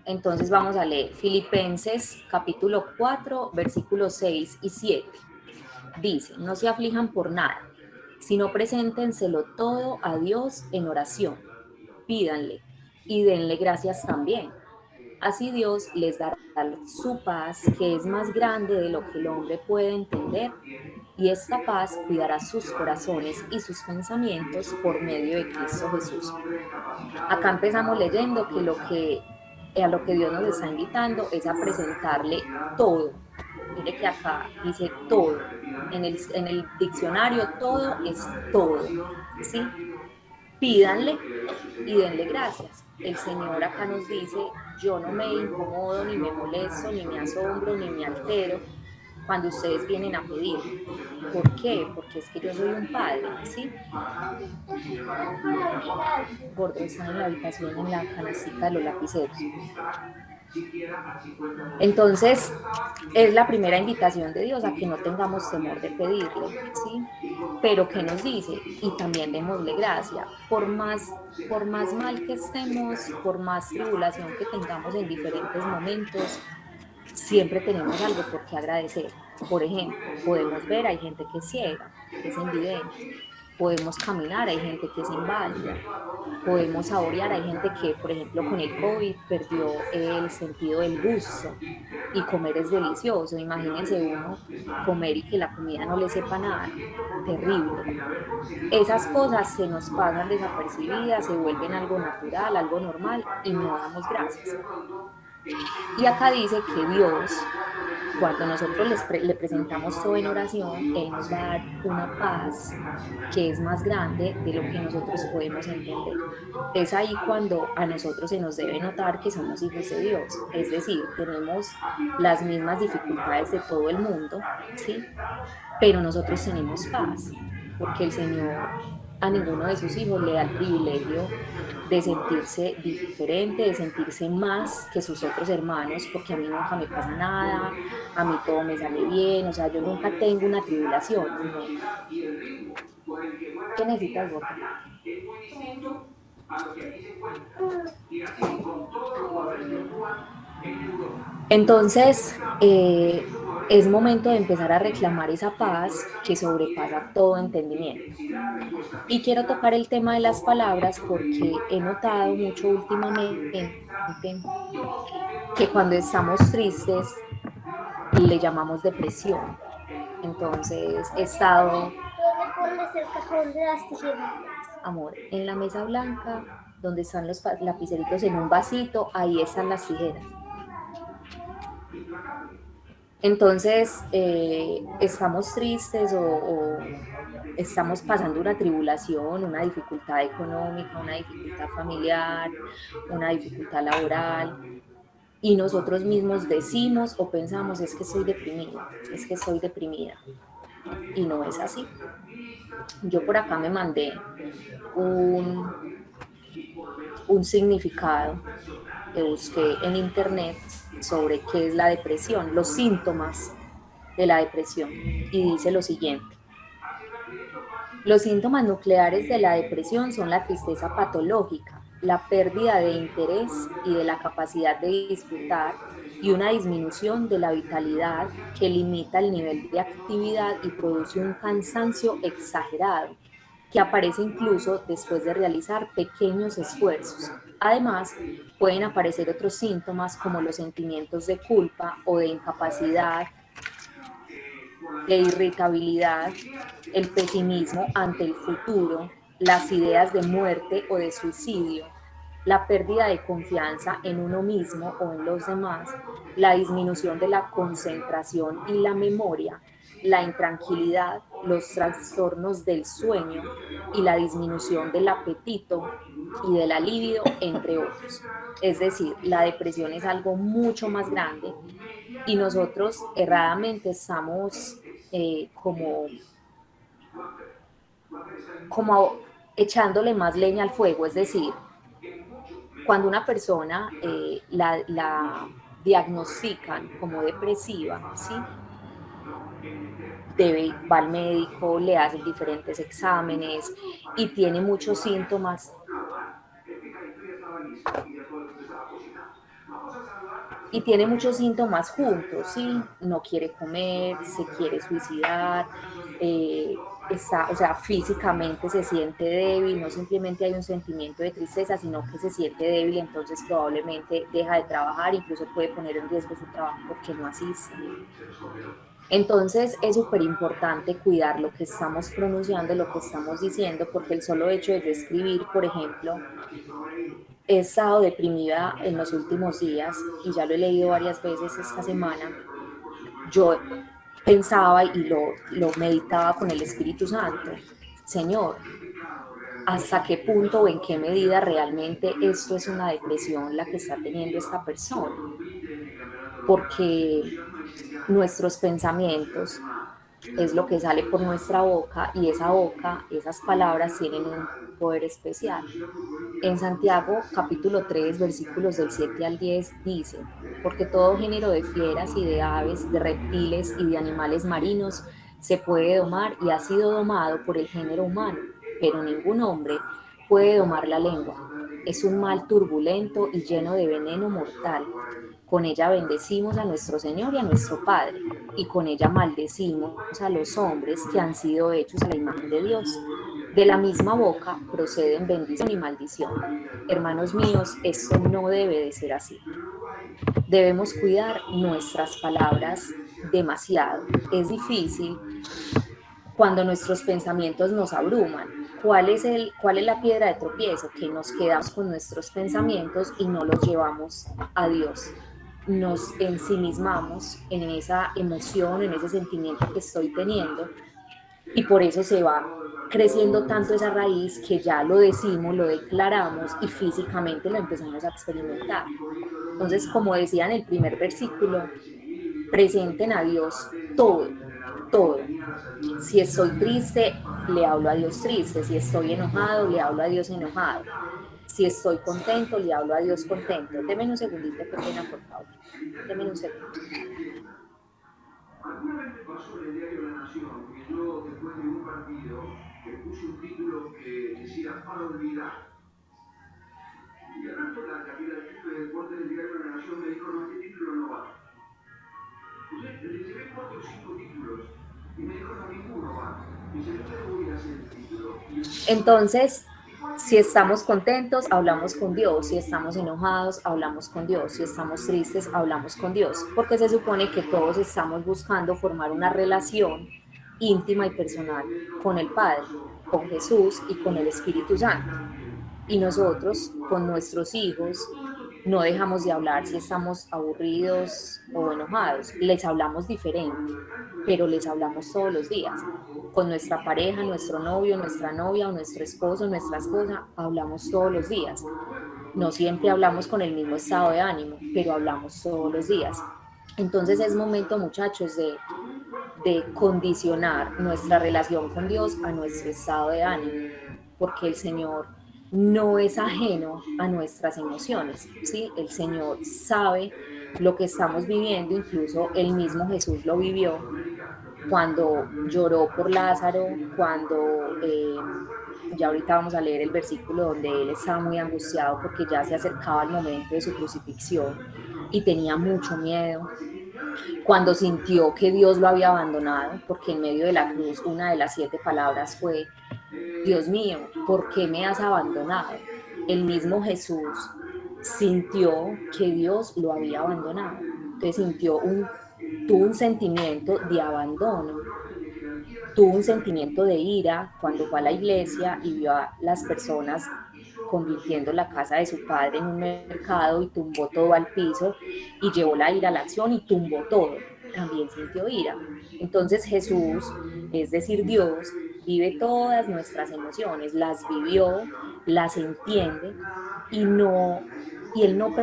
Entonces vamos a leer Filipenses capítulo 4, versículos 6 y 7. Dice, no se aflijan por nada, sino preséntenselo todo a Dios en oración. Pídanle y denle gracias también. Así Dios les dará su paz, que es más grande de lo que el hombre puede entender, y esta paz cuidará sus corazones y sus pensamientos por medio de Cristo Jesús. Acá empezamos leyendo que a lo que Dios nos está invitando es a presentarle todo. Mire que acá dice todo. En el diccionario todo es todo, ¿sí? Pídanle y denle gracias. El Señor acá nos dice, yo no me incomodo, ni me molesto, ni me asombro, ni me altero cuando ustedes vienen a pedirme. ¿Por qué? Porque es que yo soy un padre, ¿sí? Gordo, están en la habitación, en la canastica de los lapiceros. Entonces, es la primera invitación de Dios a que no tengamos temor de pedirle, ¿sí? Pero ¿qué nos dice? Y también démosle gracia. Por más mal que estemos, por más tribulación que tengamos en diferentes momentos, siempre tenemos algo por qué agradecer. Por ejemplo, podemos ver, hay gente que es ciega, que es invidente. Podemos caminar, hay gente que es inválida. Podemos saborear, hay gente que, por ejemplo, con el COVID perdió el sentido del gusto y comer es delicioso. Imagínense uno comer y que la comida no le sepa nada. Terrible. Esas cosas se nos pasan desapercibidas, se vuelven algo natural, algo normal y no damos gracias. Y acá dice que Dios, cuando nosotros le presentamos todo en oración, Él nos va a dar una paz que es más grande de lo que nosotros podemos entender. Es ahí cuando a nosotros se nos debe notar que somos hijos de Dios, es decir, tenemos las mismas dificultades de todo el mundo, ¿sí? Pero nosotros tenemos paz, porque el Señor a ninguno de sus hijos le da el privilegio de sentirse diferente, de sentirse más que sus otros hermanos, porque a mí nunca me pasa nada, a mí todo me sale bien, o sea, yo nunca tengo una tribulación, no. ¿Qué necesitas, Gordo? Entonces, es momento de empezar a reclamar esa paz que sobrepasa todo entendimiento. Y quiero tocar el tema de las palabras porque he notado mucho últimamente que cuando estamos tristes le llamamos depresión. Entonces he estado, ¿Dónde pones el cajón de las tijeras? amor, en la mesa blanca, donde están los lapiceritos en un vasito, ahí están las tijeras. Entonces, estamos tristes o estamos pasando una tribulación, una dificultad económica, una dificultad familiar, una dificultad laboral, y nosotros mismos decimos o pensamos, es que estoy deprimido, es que estoy deprimida, y no es así. Yo por acá me mandé un, un significado que busqué en internet sobre qué es la depresión, los síntomas de la depresión, y dice lo siguiente. Los síntomas nucleares de la depresión son la tristeza patológica, la pérdida de interés y de la capacidad de disfrutar y una disminución de la vitalidad que limita el nivel de actividad y produce un cansancio exagerado, que aparece incluso después de realizar pequeños esfuerzos. Además, pueden aparecer otros síntomas como los sentimientos de culpa o de incapacidad, de irritabilidad, el pesimismo ante el futuro, las ideas de muerte o de suicidio, la pérdida de confianza en uno mismo o en los demás, la disminución de la concentración y la memoria, la intranquilidad, los trastornos del sueño y la disminución del apetito y de la libido, entre otros. Es decir, la depresión es algo mucho más grande y nosotros erradamente estamos como echándole más leña al fuego, es decir, cuando una persona la diagnostican como depresiva, ¿sí? Va al médico, le hacen diferentes exámenes y tiene muchos síntomas. y tiene muchos síntomas juntos, ¿sí? No quiere comer, se quiere suicidar, está, o sea, físicamente se siente débil, no simplemente hay un sentimiento de tristeza, sino que se siente débil, entonces probablemente deja de trabajar, incluso puede poner en riesgo su trabajo porque no asiste. Entonces es súper importante cuidar lo que estamos pronunciando, lo que estamos diciendo, porque el solo hecho de yo escribir, por ejemplo, he estado deprimida en los últimos días y ya lo he leído varias veces esta semana. Yo pensaba y lo meditaba con el Espíritu Santo. Señor, ¿hasta qué punto o en qué medida realmente esto es una depresión la que está teniendo esta persona? Porque nuestros pensamientos es lo que sale por nuestra boca y esa boca, esas palabras tienen un poder especial. En Santiago capítulo 3 versículos del 7 al 10 dice, porque todo género de fieras y de aves, de reptiles y de animales marinos se puede domar y ha sido domado por el género humano, pero ningún hombre puede domar la lengua. Es un mal turbulento y lleno de veneno mortal. Con ella bendecimos a nuestro Señor y a nuestro Padre, y con ella maldecimos a los hombres que han sido hechos a la imagen de Dios. De la misma boca proceden bendición y maldición. Hermanos míos, esto no debe de ser así. Debemos cuidar nuestras palabras demasiado. Es difícil cuando nuestros pensamientos nos abruman. ¿Cuál es la piedra de tropiezo? Que nos quedamos con nuestros pensamientos y no los llevamos a Dios. Nos ensimismamos en esa emoción, en ese sentimiento que estoy teniendo y por eso se va creciendo tanto esa raíz que ya lo decimos, lo declaramos y físicamente lo empezamos a experimentar. Entonces, como decía en el primer versículo, presenten a Dios todo, todo. Si estoy triste, le hablo a Dios triste. Si estoy enojado, le hablo a Dios enojado. Si estoy contento, le hablo a Dios contento. Deme un segundito, qué pena, por favor. Deme un segundo. ¿Alguna vez te pasó en el diario La Nación que yo, después de un partido, puse un título que decía para olvidar? Y al rato la jefe de deportes del diario La Nación me dijo, no, este título no va. Entonces le llevé 4 o 5 títulos y me dijo, no, ninguno va. Dice, yo te voy a hacer el título. Y el título es, Entonces, ¿y cuál si título estamos es? contentos, hablamos con Dios. Si El estamos enojados, hablamos con Dios. Si estamos tristes, hablamos con Dios. Porque se supone que todos estamos buscando formar una relación íntima y personal con el Padre, con Jesús y con el Espíritu Santo. Y nosotros con nuestros hijos no dejamos de hablar si estamos aburridos o enojados, les hablamos diferente, pero les hablamos todos los días. Con nuestra pareja, nuestro novio, nuestra novia o nuestro esposo, nuestra esposa, hablamos todos los días. No siempre hablamos con el mismo estado de ánimo, pero hablamos todos los días. Entonces es momento, muchachos, de condicionar nuestra relación con Dios a nuestro estado de ánimo, porque el Señor no es ajeno a nuestras emociones, ¿sí? El Señor sabe lo que estamos viviendo, incluso el mismo Jesús lo vivió cuando lloró por Lázaro, cuando ya ahorita vamos a leer el versículo donde él estaba muy angustiado porque ya se acercaba el momento de su crucifixión y tenía mucho miedo, cuando sintió que Dios lo había abandonado, porque en medio de la cruz una de las 7 palabras fue, Dios mío, ¿por qué me has abandonado? El mismo Jesús sintió que Dios lo había abandonado. Entonces tuvo un sentimiento de abandono, tuvo un sentimiento de ira cuando fue a la iglesia y vio a las personas convirtiendo la casa de su padre en un mercado y tumbó todo al piso y llevó la ira a la acción y tumbó todo. También sintió ira. Entonces Jesús, es decir, Dios, vive todas nuestras emociones, las vivió, las entiende y no, y él no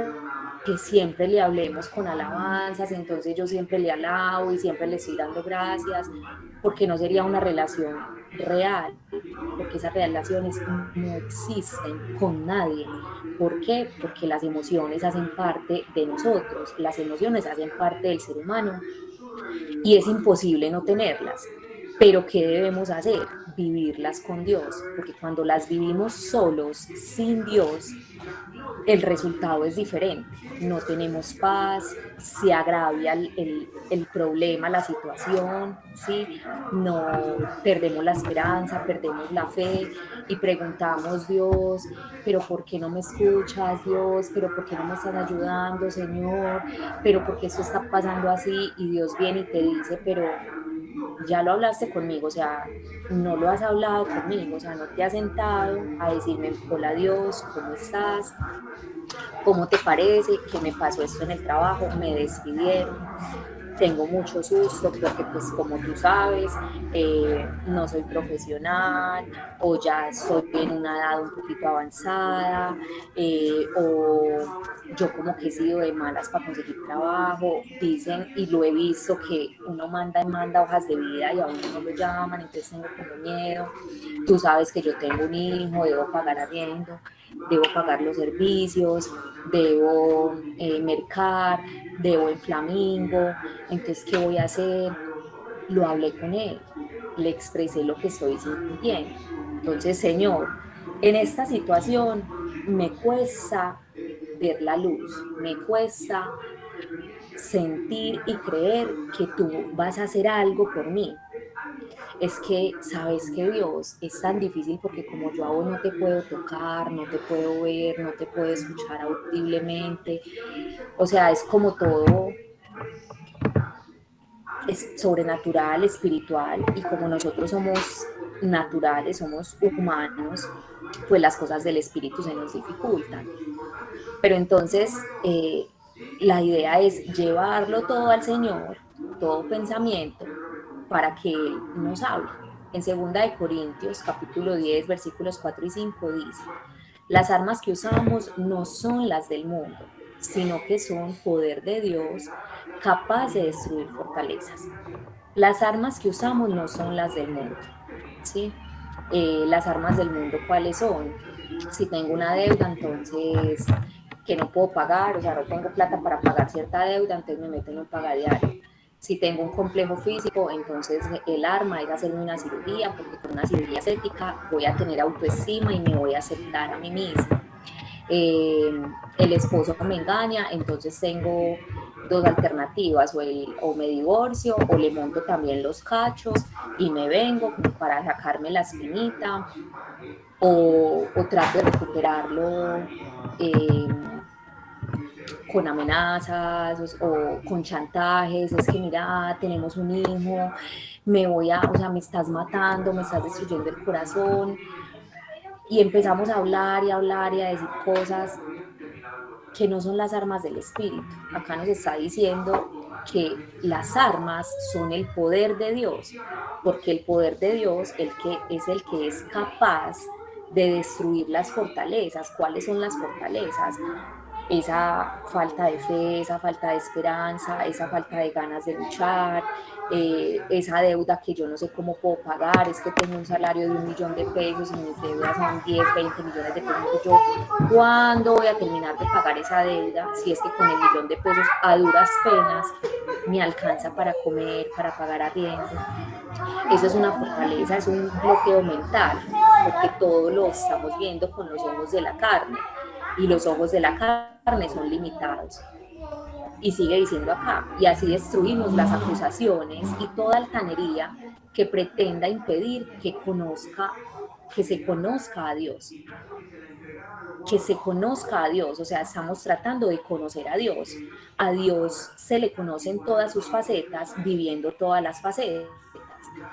que siempre le hablemos con alabanzas, entonces yo siempre le alabo y siempre le estoy dando gracias, porque no sería una relación real, porque esas relaciones no existen con nadie. ¿Por qué? Porque las emociones hacen parte de nosotros, las emociones hacen parte del ser humano y es imposible no tenerlas. Pero ¿qué debemos hacer? Vivirlas con Dios, porque cuando las vivimos solos, sin Dios, el resultado es diferente. No tenemos paz, se agravia el problema, la situación, ¿sí? No perdemos la esperanza, perdemos la fe y preguntamos, Dios, pero ¿por qué no me escuchas, Dios? ¿Pero por qué no me estás ayudando, Señor? ¿Pero por qué esto está pasando así? Y Dios viene y te dice, pero ya lo hablaste conmigo, o sea, no lo has hablado conmigo, o sea, no te has sentado a decirme, hola Dios, ¿cómo estás? ¿Cómo te parece que me pasó esto en el trabajo? Me despidieron, tengo mucho susto porque pues como tú sabes, no soy profesional o ya estoy en una edad un poquito avanzada o yo como que he sido de malas para conseguir trabajo, dicen y lo he visto que uno manda y manda hojas de vida y a uno no lo llaman, entonces tengo como miedo, tú sabes que yo tengo un hijo, debo pagar arriendo, debo pagar los servicios, debo mercar, debo en Flamingo, entonces, ¿qué voy a hacer? Lo hablé con él, le expresé lo que estoy sintiendo. Entonces, Señor, en esta situación me cuesta ver la luz, me cuesta sentir y creer que tú vas a hacer algo por mí. Es que sabes que Dios es tan difícil porque como yo a vos no te puedo tocar, no te puedo ver, no te puedo escuchar audiblemente, o sea, es como todo es sobrenatural, espiritual, y como nosotros somos naturales, somos humanos, pues las cosas del espíritu se nos dificultan. Pero entonces la idea es llevarlo todo al Señor, todo pensamiento, para que Él nos hable. En 2 Corintios, capítulo 10, versículos 4 y 5 dice, las armas que usamos no son las del mundo, sino que son poder de Dios, capaz de destruir fortalezas. Las armas que usamos no son las del mundo, ¿sí? Las armas del mundo, ¿cuáles son? Si tengo una deuda, entonces que no puedo pagar, o sea, no tengo plata para pagar cierta deuda, entonces me meto en un pagadiario. Si tengo un complejo físico, entonces el arma es hacerme una cirugía, porque con una cirugía estética voy a tener autoestima y me voy a aceptar a mí misma. El esposo me engaña, entonces tengo dos alternativas, o me divorcio o le monto también los cachos y me vengo como para sacarme la espinita o trato de recuperarlo eh, con amenazas o con chantajes, es que mira, tenemos un hijo, o sea, me estás matando, me estás destruyendo el corazón y empezamos a hablar y a hablar y a decir cosas que no son las armas del espíritu. Acá nos está diciendo que las armas son el poder de Dios, porque el poder de Dios el que es capaz de destruir las fortalezas. ¿Cuáles son las fortalezas? Esa falta de fe, esa falta de esperanza, esa falta de ganas de luchar, esa deuda que yo no sé cómo puedo pagar, es que tengo un salario de 1 millón de pesos y mis deudas son 10, 20 millones de pesos, entonces yo, ¿cuándo voy a terminar de pagar esa deuda? Si es que con el 1 millón de pesos a duras penas me alcanza para comer, para pagar arriendo. Eso es una fortaleza, es un bloqueo mental, porque todo lo estamos viendo con los ojos de la carne y los ojos de la carne son limitados. Y sigue diciendo acá, y así destruimos las acusaciones y toda altanería que pretenda impedir que se conozca a Dios, que se conozca a Dios, o sea, estamos tratando de conocer a Dios. A Dios se le conocen todas sus facetas, viviendo todas las facetas.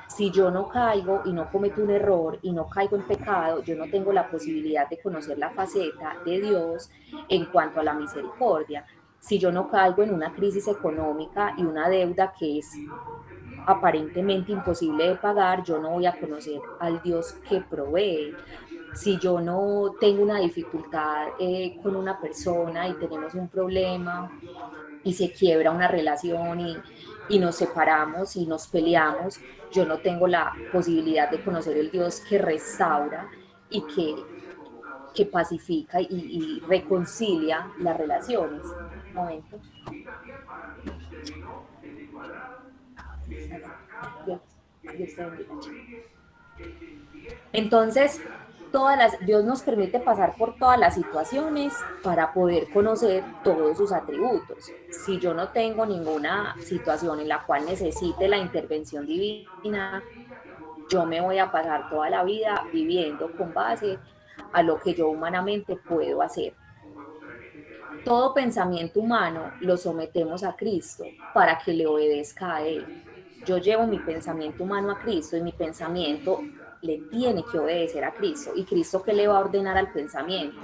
Si yo no caigo y no cometo un error y no caigo en pecado, yo no tengo la posibilidad de conocer la faceta de Dios en cuanto a la misericordia. Si yo no caigo en una crisis económica y una deuda que es aparentemente imposible de pagar, yo no voy a conocer al Dios que provee. Si yo no tengo una dificultad con una persona y tenemos un problema y se quiebra una relación y nos separamos y nos peleamos, yo no tengo la posibilidad de conocer el Dios que restaura y que pacifica y reconcilia las relaciones. Un momento. Dios te bendiga, chao. Entonces, Dios nos permite pasar por todas las situaciones para poder conocer todos sus atributos. Si yo no tengo ninguna situación en la cual necesite la intervención divina, yo me voy a pasar toda la vida viviendo con base a lo que yo humanamente puedo hacer. Todo pensamiento humano lo sometemos a Cristo para que le obedezca a Él. Yo llevo mi pensamiento humano a Cristo y mi pensamiento le tiene que obedecer a Cristo. ¿Y Cristo qué le va a ordenar al pensamiento?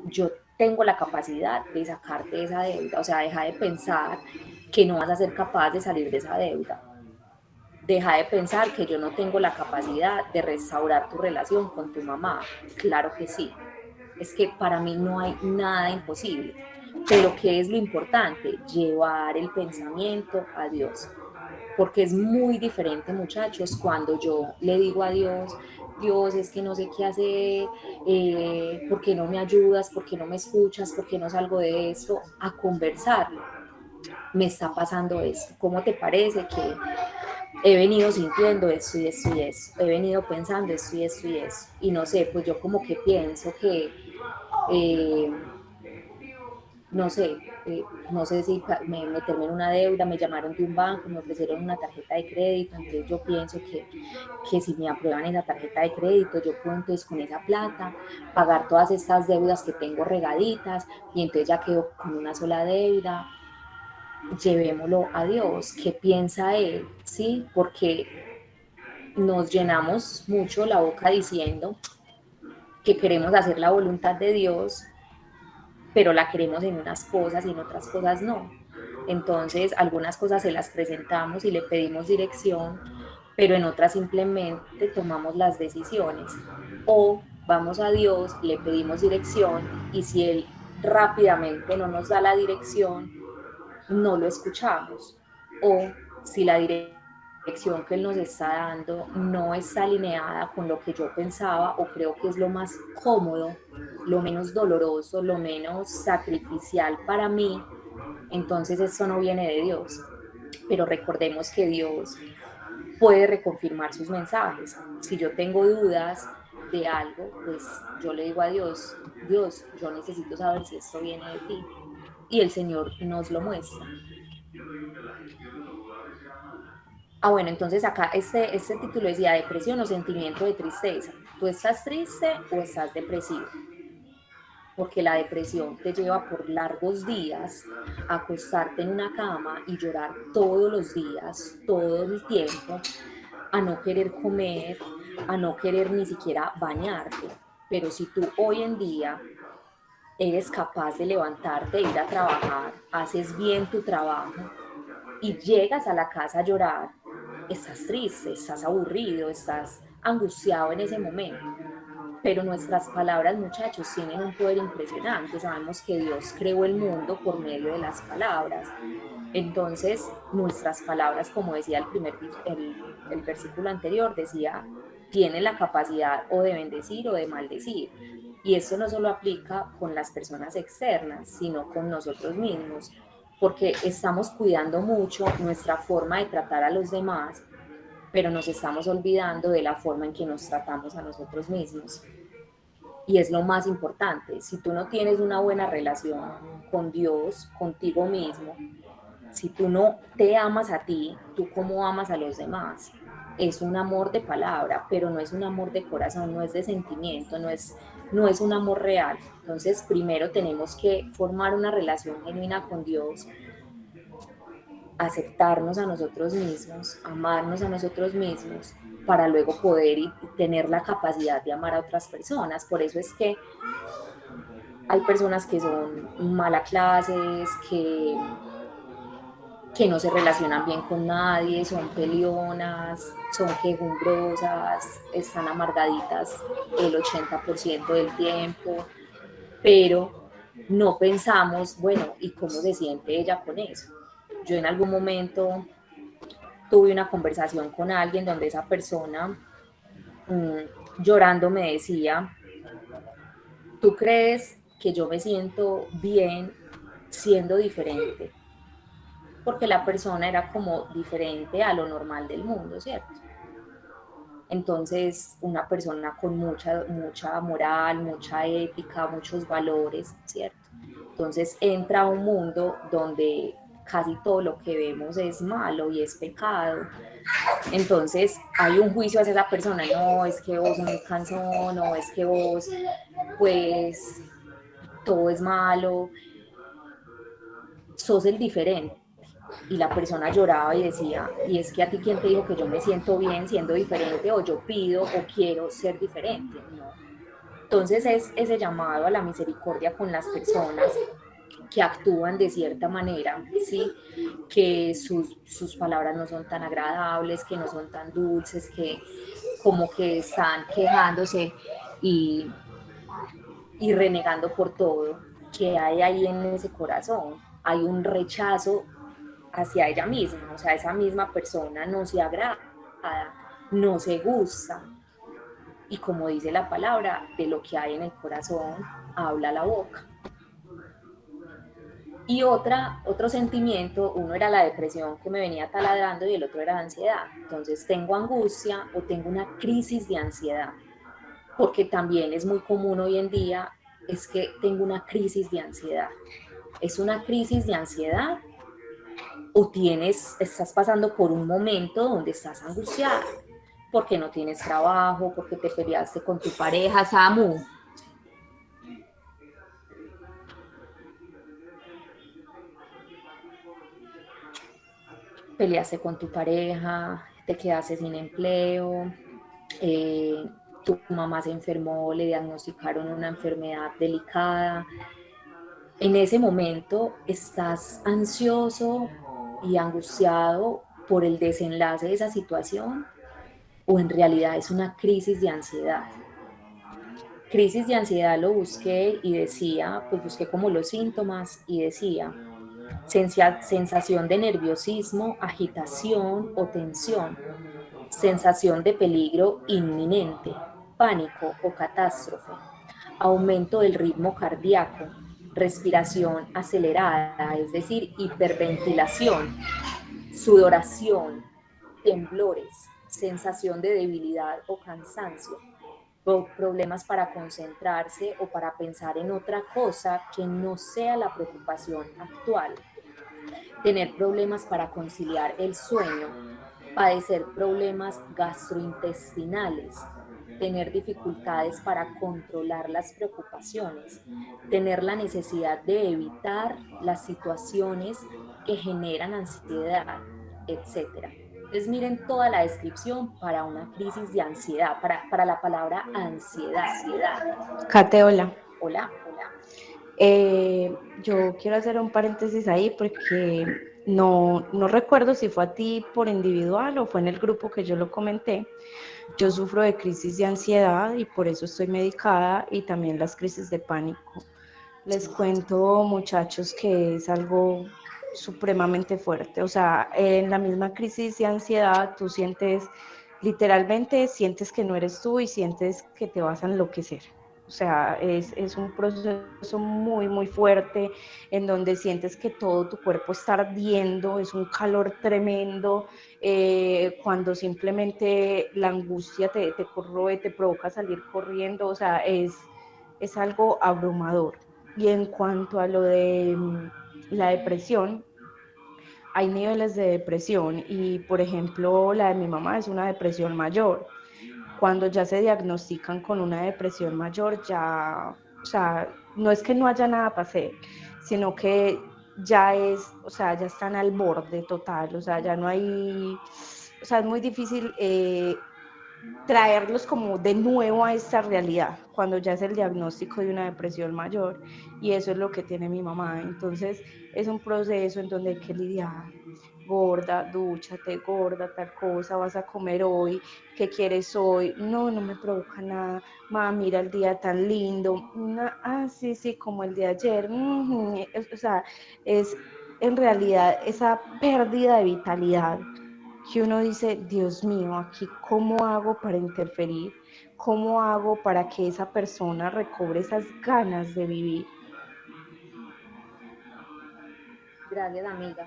Yo tengo la capacidad de sacarte de esa deuda, o sea, deja de pensar que no vas a ser capaz de salir de esa deuda. Deja de pensar que yo no tengo la capacidad de restaurar tu relación con tu mamá. Claro que sí. Es que para mí no hay nada imposible. Pero ¿qué es lo importante? Llevar el pensamiento a Dios. Porque es muy diferente, muchachos, cuando yo le digo a Dios, Dios, es que no sé qué hacer, ¿por qué no me ayudas? ¿Por qué no me escuchas? ¿Por qué no salgo de esto? A conversarlo. Me está pasando esto. ¿Cómo te parece que he venido sintiendo esto y esto y esto? He venido pensando esto y esto y esto. Y no sé, pues yo como que pienso que eh, no sé, no sé si meterme en una deuda, me llamaron de un banco, me ofrecieron una tarjeta de crédito, entonces yo pienso que si me aprueban esa tarjeta de crédito, yo puedo entonces con esa plata pagar todas estas deudas que tengo regaditas y entonces ya quedo con una sola deuda. Llevémoslo a Dios, ¿qué piensa Él? ¿Sí? Porque nos llenamos mucho la boca diciendo que queremos hacer la voluntad de Dios, pero la queremos en unas cosas y en otras cosas no. Entonces, algunas cosas se las presentamos y le pedimos dirección, pero en otras simplemente tomamos las decisiones. O vamos a Dios, le pedimos dirección y si Él rápidamente no nos da la dirección, no lo escuchamos. O si la dirección que Él nos está dando no está alineada con lo que yo pensaba o creo que es lo más cómodo, lo menos doloroso, lo menos sacrificial para mí, entonces esto no viene de Dios. Pero recordemos que Dios puede reconfirmar sus mensajes. Si yo tengo dudas de algo, pues yo le digo a Dios, Dios, yo necesito saber si esto viene de ti. Y el Señor nos lo muestra. Ah, bueno, entonces acá este título decía depresión o sentimiento de tristeza. ¿Tú estás triste o estás depresivo? Porque la depresión te lleva por largos días a acostarte en una cama y llorar todos los días, todo el tiempo, a no querer comer, a no querer ni siquiera bañarte. Pero si tú hoy en día eres capaz de levantarte, ir a trabajar, haces bien tu trabajo y llegas a la casa a llorar, estás triste, estás aburrido, estás angustiado en ese momento. Pero nuestras palabras, muchachos, tienen un poder impresionante. Sabemos que Dios creó el mundo por medio de las palabras. Entonces, nuestras palabras, como decía el versículo anterior, decía, tienen la capacidad o de bendecir o de maldecir. Y esto no solo aplica con las personas externas, sino con nosotros mismos, porque estamos cuidando mucho nuestra forma de tratar a los demás, pero nos estamos olvidando de la forma en que nos tratamos a nosotros mismos. Y es lo más importante, si tú no tienes una buena relación con Dios, contigo mismo, si tú no te amas a ti, tú cómo amas a los demás. Es un amor de palabra, pero no es un amor de corazón, no es de sentimiento, no es un amor real. Entonces, primero tenemos que formar una relación genuina con Dios, aceptarnos a nosotros mismos, amarnos a nosotros mismos, para luego poder y tener la capacidad de amar a otras personas. Por eso es que hay personas que son malaclases, que no se relacionan bien con nadie, son peleonas, son quejumbrosas, están amargaditas el 80% del tiempo, pero no pensamos, bueno, ¿y cómo se siente ella con eso? Yo en algún momento tuve una conversación con alguien donde esa persona llorando me decía, ¿tú crees que yo me siento bien siendo diferente? porque la persona era como diferente a lo normal del mundo, ¿cierto? Entonces, una persona con mucha moral, mucha ética, muchos valores, ¿cierto? Entonces entra a un mundo donde casi todo lo que vemos es malo y es pecado. Entonces hay un juicio hacia esa persona, no, es que vos sos muy cansón, no, es que vos, pues, todo es malo, sos el diferente. Y la persona lloraba y decía, y es que a ti quién te dijo que yo me siento bien siendo diferente o yo pido o quiero ser diferente, no. Entonces es ese llamado a la misericordia con las personas que actúan de cierta manera, ¿sí? Que sus palabras no son tan agradables, que no son tan dulces, que como que están quejándose y, y renegando por todo, que hay ahí en ese corazón. Hay un rechazo hacia ella misma, o sea, esa misma persona no se agrada, no se gusta. Y como dice la palabra, de lo que hay en el corazón, habla la boca. Y otro sentimiento, uno era la depresión que me venía taladrando y el otro era la ansiedad. Entonces tengo angustia o tengo una crisis de ansiedad, porque también es muy común hoy en día, es que tengo una crisis de ansiedad. Es una crisis de ansiedad o estás pasando por un momento donde estás angustiada, porque no tienes trabajo, porque te peleaste con tu pareja, Samu, peleaste con tu pareja, te quedaste sin empleo, tu mamá se enfermó, le diagnosticaron una enfermedad delicada. En ese momento estás ansioso y angustiado por el desenlace de esa situación o en realidad es una crisis de ansiedad. Crisis de ansiedad lo busqué y decía, pues busqué como los síntomas y decía sensación de nerviosismo, agitación o tensión, sensación de peligro inminente, pánico o catástrofe, aumento del ritmo cardíaco, respiración acelerada, es decir, hiperventilación, sudoración, temblores, sensación de debilidad o cansancio, problemas para concentrarse o para pensar en otra cosa que no sea la preocupación actual, tener problemas para conciliar el sueño, padecer problemas gastrointestinales, tener dificultades para controlar las preocupaciones, tener la necesidad de evitar las situaciones que generan ansiedad, etcétera. Entonces miren toda la descripción para una crisis de ansiedad, para la palabra ansiedad. Kate, hola. Hola. Yo quiero hacer un paréntesis ahí porque no recuerdo si fue a ti por individual o fue en el grupo que yo lo comenté. Yo sufro de crisis de ansiedad y por eso estoy medicada y también las crisis de pánico. Les Sí. cuento, muchachos, que es algo supremamente fuerte. O sea, en la misma crisis de ansiedad tú literalmente sientes que no eres tú y sientes que te vas a enloquecer. O sea, es un proceso muy, muy fuerte en donde sientes que todo tu cuerpo está ardiendo, es un calor tremendo, cuando simplemente la angustia te corroe, te provoca salir corriendo, o sea, es algo abrumador. Y en cuanto a lo de la depresión, hay niveles de depresión y, por ejemplo, la de mi mamá es una depresión mayor. Cuando ya se diagnostican con una depresión mayor, ya, o sea, no es que no haya nada para hacer, sino que o sea, ya están al borde total, o sea, ya no hay, o sea, es muy difícil traerlos como de nuevo a esta realidad, cuando ya es el diagnóstico de una depresión mayor, y eso es lo que tiene mi mamá. Entonces, es un proceso en donde hay que lidiar. Gorda, dúchate, gorda, tal cosa, vas a comer hoy, ¿qué quieres hoy? No, no me provoca nada, mamá, mira el día tan lindo, sí, sí, como el de ayer, o sea, es en realidad esa pérdida de vitalidad que uno dice, Dios mío, aquí cómo hago para interferir, cómo hago para que esa persona recobre esas ganas de vivir. Gracias, amiga.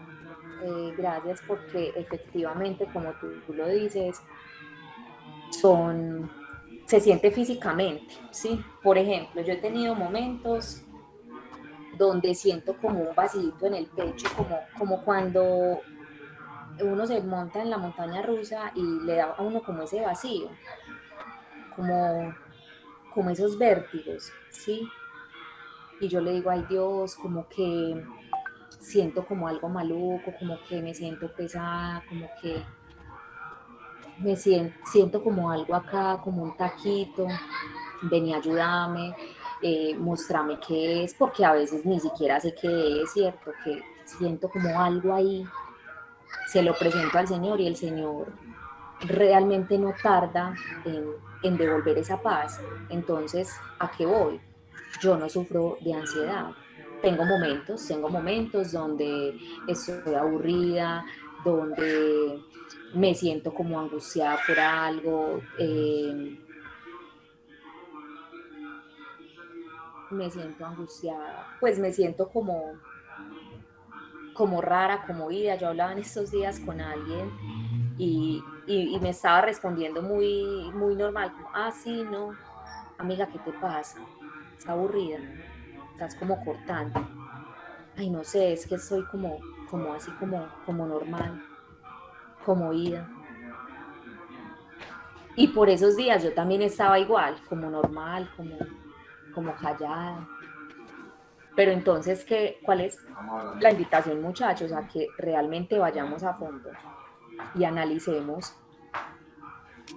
Gracias porque efectivamente, como tú lo dices, son, se siente físicamente, ¿sí? Por ejemplo, yo he tenido momentos donde siento como un vacío en el pecho, como cuando uno se monta en la montaña rusa y le da a uno como ese vacío, como, como esos vértigos, ¿sí? Y yo le digo, ay Dios, como que siento como algo maluco, como que me siento pesada, como que siento como algo acá, como un taquito, ven y ayúdame, mostrame qué es, porque a veces ni siquiera sé qué es, ¿cierto? Que siento como algo ahí, se lo presento al Señor y el Señor realmente no tarda en devolver esa paz. Entonces, ¿a qué voy? Yo no sufro de ansiedad. Tengo momentos donde estoy aburrida, donde me siento como angustiada por algo, me siento angustiada, pues me siento como rara, como ida. Yo hablaba en estos días con alguien y me estaba respondiendo muy normal, como, ah, sí, no, amiga, ¿qué te pasa? ¿Estás aburrida? ¿Estás como cortante? Ay, no sé, es que estoy como así, como normal, como ida. Y por esos días yo también estaba igual, como normal, como callada. Pero entonces, ¿cuál es la invitación, muchachos? A que realmente vayamos a fondo y analicemos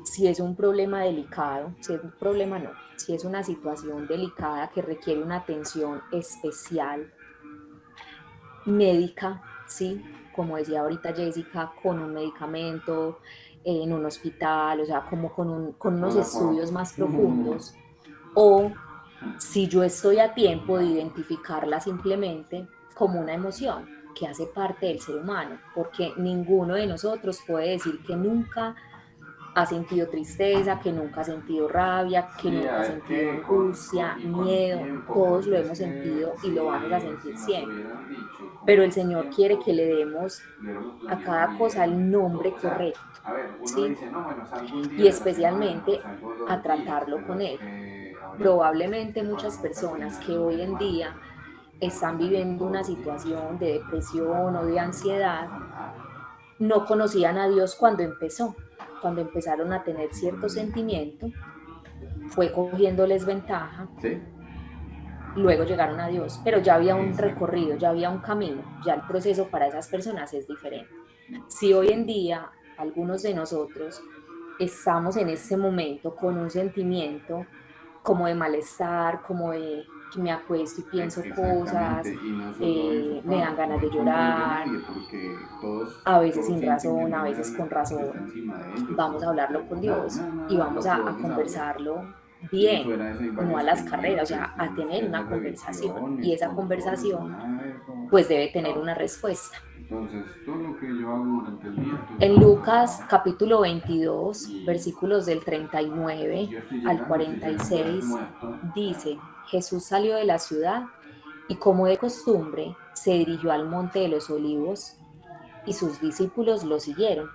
si es un problema delicado, si es un problema no, si es una situación delicada que requiere una atención especial, médica, ¿sí? Como decía ahorita Jessica, con un medicamento, en un hospital, o sea, como con unos estudios más profundos, o si yo estoy a tiempo de identificarla simplemente como una emoción que hace parte del ser humano, porque ninguno de nosotros puede decir que nunca ha sentido tristeza, que nunca ha sentido rabia, que Sí, nunca ha es sentido que angustia, con el miedo, tiempo, todos lo porque es hemos que sentido y lo vamos a sentir si nos siempre. hubieran dicho con Pero el más Señor quiere tiempo, que le demos hubiéramos a planeado cada cosa bien el todo. nombre O sea, correcto, a ver, uno ¿sí? dice, no, bueno, salgo un Y día de la semana o especialmente salgo a 2 días, tratarlo pero con es Él. que ahorita, Probablemente para muchas no personas terminar que en un hoy en desguace, día toca están salir viviendo todos una los días. situación de depresión o de No vamos ansiedad, a sanar. no conocían a Dios cuando empezó. Cuando empezaron a tener cierto sentimiento, fue cogiéndoles ventaja, ¿Sí? luego llegaron a Dios, pero ya había un Exacto. recorrido, ya había un camino, ya el proceso para esas personas es diferente. Si hoy en día algunos de nosotros estamos en este momento con un sentimiento como de malestar, como de que me acuesto y pienso cosas, Exactamente, y no solo eso, me dan no ganas de hay control de llorar, nadie, porque a veces todos sin sienten que razón, no a hay veces nadie con que está razón, encima de ellos, vamos a hablarlo con Dios y vamos lo a podemos hablar. conversarlo Y bien, fuera de eso hay no a varios las carreras, o pendientes, sea, a unos tener quieren una hacer conversación y revisiones, esa controles y conversación nada de eso. pues debe tener una respuesta. Entonces, todo lo que yo hago durante el día, tú En estás Lucas acostumbrado. capítulo 22, Y versículos del si 39 yo estoy al llegando, estoy llegando es 46, muerto. O sea, dice, Jesús salió de la ciudad y como de costumbre se dirigió al monte de los olivos y sus discípulos lo siguieron.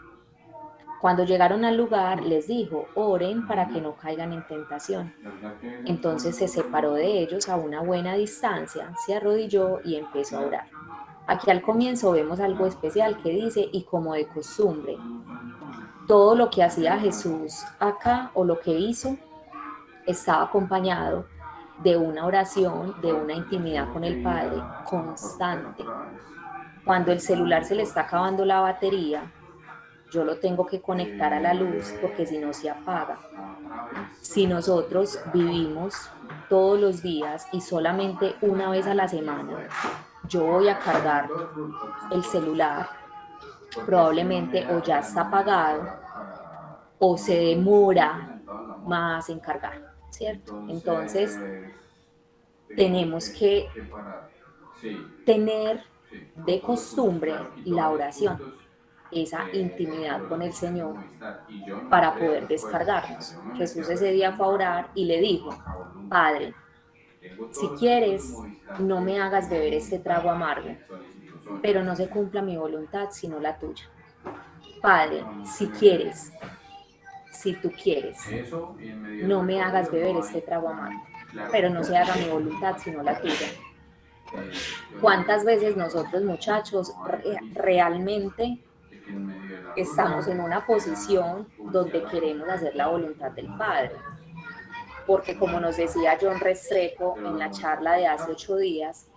Cuando llegaron al lugar les dijo, oren para que no caigan en tentación. ¿verdad que ese fue Entonces se separó de ellos a una buena distancia, se arrodilló y empezó a claro, orar. Aquí al comienzo vemos algo claro. especial que dice, y como de costumbre, todo lo que hacía Jesús acá o lo que hizo estaba acompañado de una oración, de Bueno, una pues yo intimidad tengo con que el ir Padre a la frontera constante. otra vez. Cuando el Están celular muy se le está cortos. acabando la batería, yo lo tengo que conectar a la luz porque Eh, si no se apaga. otra vez. Si nosotros vivimos todos los días y solamente una vez a la semana yo voy a cargar el celular, Porque es que no me probablemente o da, ya está apagado o se como demora 200 en toda la moto. más en cargar, ¿cierto? Entonces, Entonces, tengo tenemos que que parar. Sí, tener sí, con de todos los puntos. costumbre Claro, y la todos los oración, puntos esa intimidad los con el oficinas de Señor Movistar. Y yo no para entré a poder respuestas. O sea, descargarnos. yo me metí a Jesús ese día revisar fue a nunca orar y le porque no dijo, acabo nunca. Padre, Tengo si todos los puntos de quieres, Movistar no me que hagas tengo de beber este trago Movistar amargo, y solicito pero no se cumpla mi voluntad sino la tuya. Padre, si quieres, si tú quieres, no me hagas beber este trago amargo, pero no se haga mi voluntad sino la tuya. ¿Cuántas veces nosotros, muchachos, realmente estamos en una posición donde queremos hacer la voluntad del Padre? Porque como nos decía John Restrepo en la charla de hace 8 días,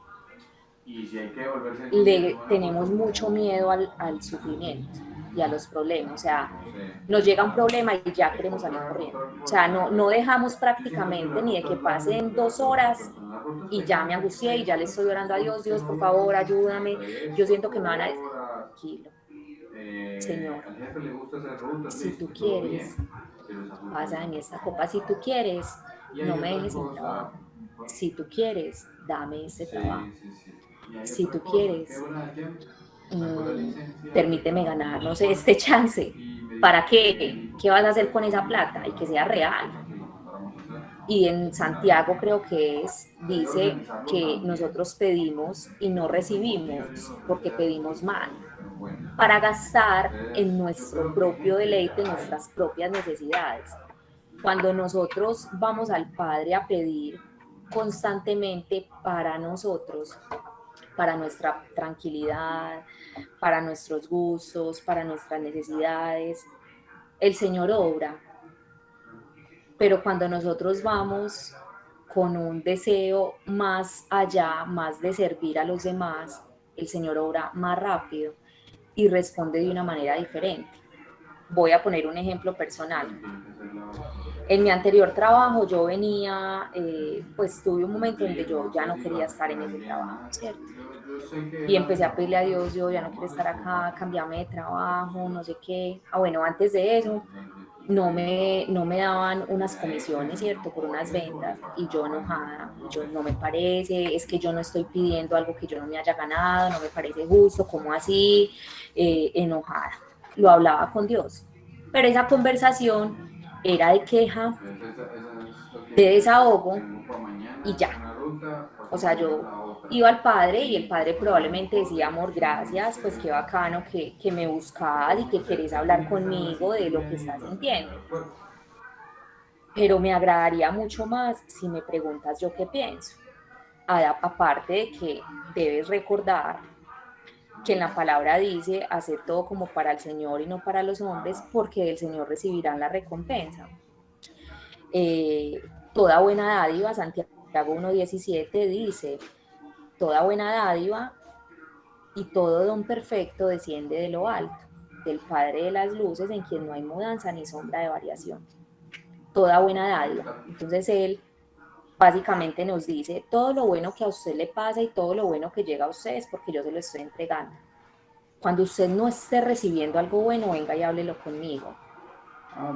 tenemos mucho miedo al sufrimiento y a los problemas. O sea, nos llega un problema y ya queremos salir corriendo. O sea, no dejamos prácticamente ni de que pasen 2 horas y ya me angustié y ya le estoy orando a Dios, Dios, por favor, ayúdame. Yo siento que me van a... Tranquilo. Señor, si tú quieres, pasa de mí esta copa. Si tú quieres, no me dejes sin trabajo. Si tú quieres, dame ese trabajo. Si tú quieres, permíteme ganar, no sé, este chance. ¿Para qué? ¿Qué vas a hacer con esa plata? Y que sea real. Y en Santiago creo que dice que nosotros pedimos y no recibimos porque pedimos mal, para gastar en nuestro propio deleite, en nuestras propias necesidades. Cuando nosotros vamos al Padre a pedir constantemente para nosotros, para nuestra tranquilidad, para nuestros gustos, para nuestras necesidades, el Señor obra. Pero cuando nosotros vamos con un deseo más allá, más de servir a los demás, el Señor obra más rápido y responde de una manera diferente. Voy a poner un ejemplo personal. En mi anterior trabajo yo venía, pues tuve un momento donde yo ya no quería estar en ese trabajo, ¿cierto? Y empecé a pedirle a Dios, yo ya no quiero estar acá, cambiarme de trabajo, no sé qué. Bueno, antes de eso, no me daban unas comisiones, ¿cierto? Por unas ventas, y yo enojada, yo no me parece, es que yo no estoy pidiendo algo que yo no me haya ganado, no me parece justo, ¿cómo así? Enojada. Lo hablaba con Dios. Pero esa conversación era de queja, de desahogo y ya. O sea, yo iba al Padre y el Padre probablemente decía, amor, gracias, pues qué bacano que me buscas y que querés hablar conmigo de lo que estás sintiendo. Pero me agradaría mucho más si me preguntas yo qué pienso. Aparte de que debes recordar que en la palabra dice, hacer todo como para el Señor y no para los hombres, porque del Señor recibirán la recompensa. Toda buena dádiva, Santiago 1:17 dice, toda buena dádiva y todo don perfecto desciende de lo alto, del Padre de las luces, en quien no hay mudanza ni sombra de variación. Toda buena dádiva. Entonces Él básicamente nos dice, todo lo bueno que a usted le pasa y todo lo bueno que llega a usted es porque yo se lo estoy entregando. Cuando usted no esté recibiendo algo bueno, venga y háblelo conmigo.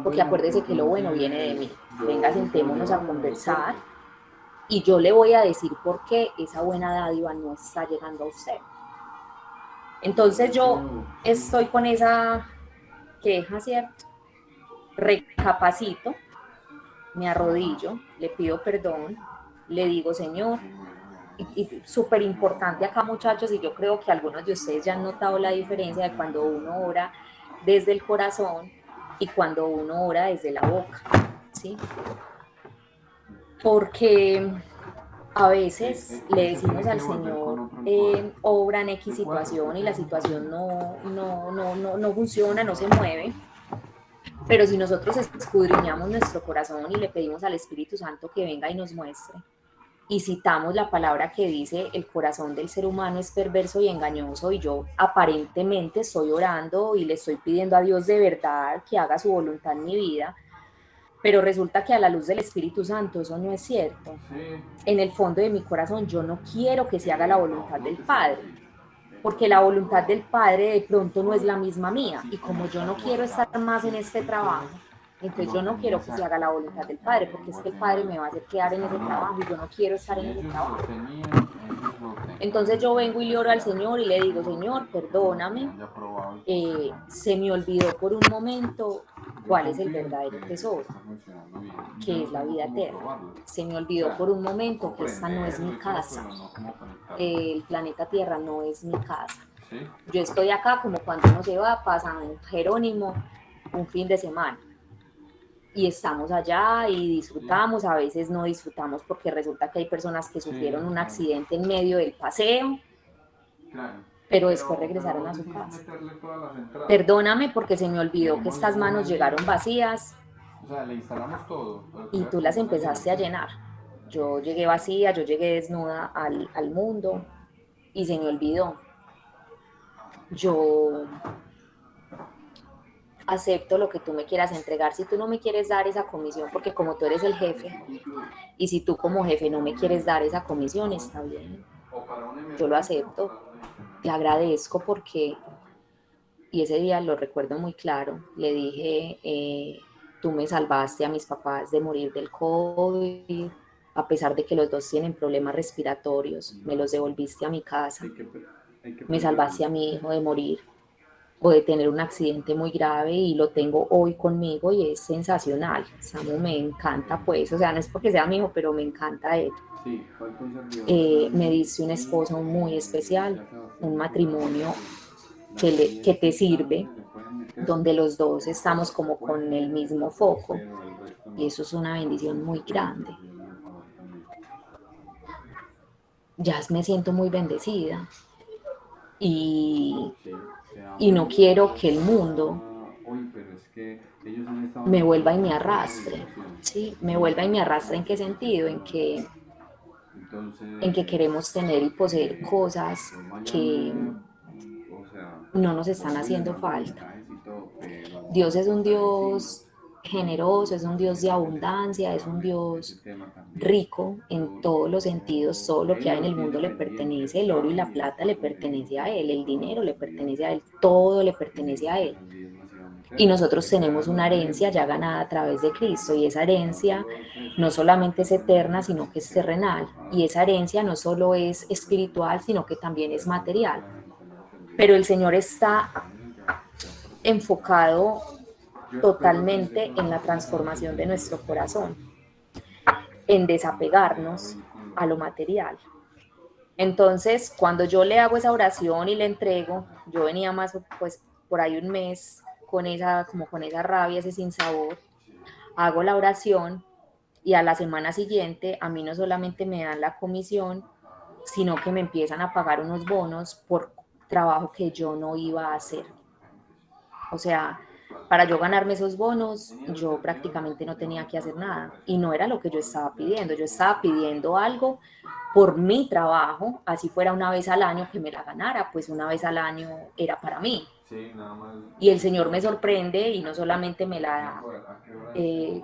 Porque acuérdese que lo bueno viene de mí. Venga, sentémonos a conversar y yo le voy a decir por qué esa buena dádiva no está llegando a usted. Entonces yo estoy con esa queja, ¿cierto? Recapacito, me arrodillo, le pido perdón, le digo, Señor, y súper importante acá, muchachos, y yo creo que algunos de ustedes ya han notado la diferencia de cuando uno ora desde el corazón y cuando uno ora desde la boca, ¿sí? Porque a veces le decimos al Señor, obra en X situación y la situación no funciona, no se mueve. Pero si nosotros escudriñamos nuestro corazón y le pedimos al Espíritu Santo que venga y nos muestre, y citamos la palabra que dice, el corazón del ser humano es perverso y engañoso, y yo aparentemente estoy orando y le estoy pidiendo a Dios de verdad que haga su voluntad en mi vida, pero resulta que a la luz del Espíritu Santo eso no es cierto. En el fondo de mi corazón yo no quiero que se haga la voluntad del Padre, porque la voluntad del Padre de pronto no es la misma mía, y como yo no quiero estar más en este trabajo, entonces yo no quiero que se haga la voluntad del Padre, porque es que el Padre me va a hacer quedar en ese trabajo y yo no quiero estar en ese trabajo. Entonces yo vengo y le oro al Señor y le digo, Señor, perdóname, se me olvidó por un momento cuál es el verdadero tesoro, que es la vida eterna. Se me olvidó por un momento que esta no es mi casa, el planeta Tierra no es mi casa. Sí, Yo estoy acá como cuando uno se va para San Jerónimo un fin de semana y estamos allá y disfrutamos, a veces no disfrutamos porque resulta que hay personas que sí, sufrieron un claro, accidente en medio del paseo, claro. pero después regresaron Vos a su decís casa. meterle todas las entradas. Perdóname porque se me olvidó que Metémosle estas una manos llegaron línea, vacías o sea, le instalamos todo, pero que y sea tú las como una empezaste a llenita. llenar. Yo llegué vacía, yo llegué desnuda al mundo y se me olvidó. Yo acepto lo que tú me quieras entregar. Si tú no me quieres dar esa comisión, porque como tú eres el jefe, y si tú como jefe no me quieres dar esa comisión, está bien, O para una yo lo emergencia o acepto, para una te emergencia. agradezco porque, y ese día lo recuerdo muy claro, le dije, tú me salvaste a mis papás de morir del COVID, a pesar de que los dos tienen problemas respiratorios, me los devolviste a mi casa, Hay que me salvaste perderlos. a mi hijo de morir o de tener un accidente muy grave y lo tengo hoy conmigo y es sensacional. Samu me encanta pues, o sea, no es porque sea mi hijo, pero me encanta él. Sí, falta un servidor más Me grande diste un y esposo muy especial, ya un Sebastián empieza a matrimonio ver las que líneas que te están sirve, donde se pueden meter, donde los dos como estamos todas se como con el pueden, mismo foco pero el resto y no. eso es una bendición muy grande. Y a favor también. Ya me siento muy bendecida y, Sí, y no seamos, quiero que el mundo oye, pero es que ellos han estado en me el vuelva y me proceso de arrastre, migración. ¿sí? Me vuelva y me arrastre en qué sentido, en que Entonces, queremos tener y poseer cosas yo que mañana, o sea, no nos están vuelvo y les haciendo mando falta. mensajes y todo, pero Dios es un estar encima Dios generoso, es un Dios de les abundancia, es un preocupaba ese Dios tema también. rico en todos los sentidos, todo lo que Él hay en lo el tiene mundo le pendiente, pertenece, el oro y la ¿saben? Y plata le después de pertenece a él, el dinero le trabajar bien, pertenece a él, todo le pertenece a que él. eran 10 más iba a Y meter, nosotros de cara a tenemos los una herencia diezmos, ya ganada a través de Cristo y esa a herencia todo el resto, no solamente es eterna, sino que es que terrenal. Y esa herencia no solo es espiritual, sino que también es material. para mantener servicio. Pero el Señor está Bueno, ya próximo. enfocado Yo espero tener totalmente esas en la noticias antes transformación de del nuestro 16 corazón, en para ya desapegarnos venir con a lo locura. material. Entonces, cuando yo le hago esa oración y le entrego, yo venía más pues por ahí un mes con esa como con esa rabia, ese sinsabor, hago la oración y a la semana siguiente a mí no solamente me dan la comisión, sino que me empiezan a pagar unos bonos por trabajo que yo no iba a hacer. O sea, para yo ganarme esos bonos, yo prácticamente no tenía que hacer nada. Y no era lo que yo estaba pidiendo. Yo estaba pidiendo algo por mi trabajo, así fuera una vez al año que me la ganara, pues una vez al año era para mí. Sí, nada más Y el Señor me sorprende y no solamente me la da a qué horas tengo que estar ahí.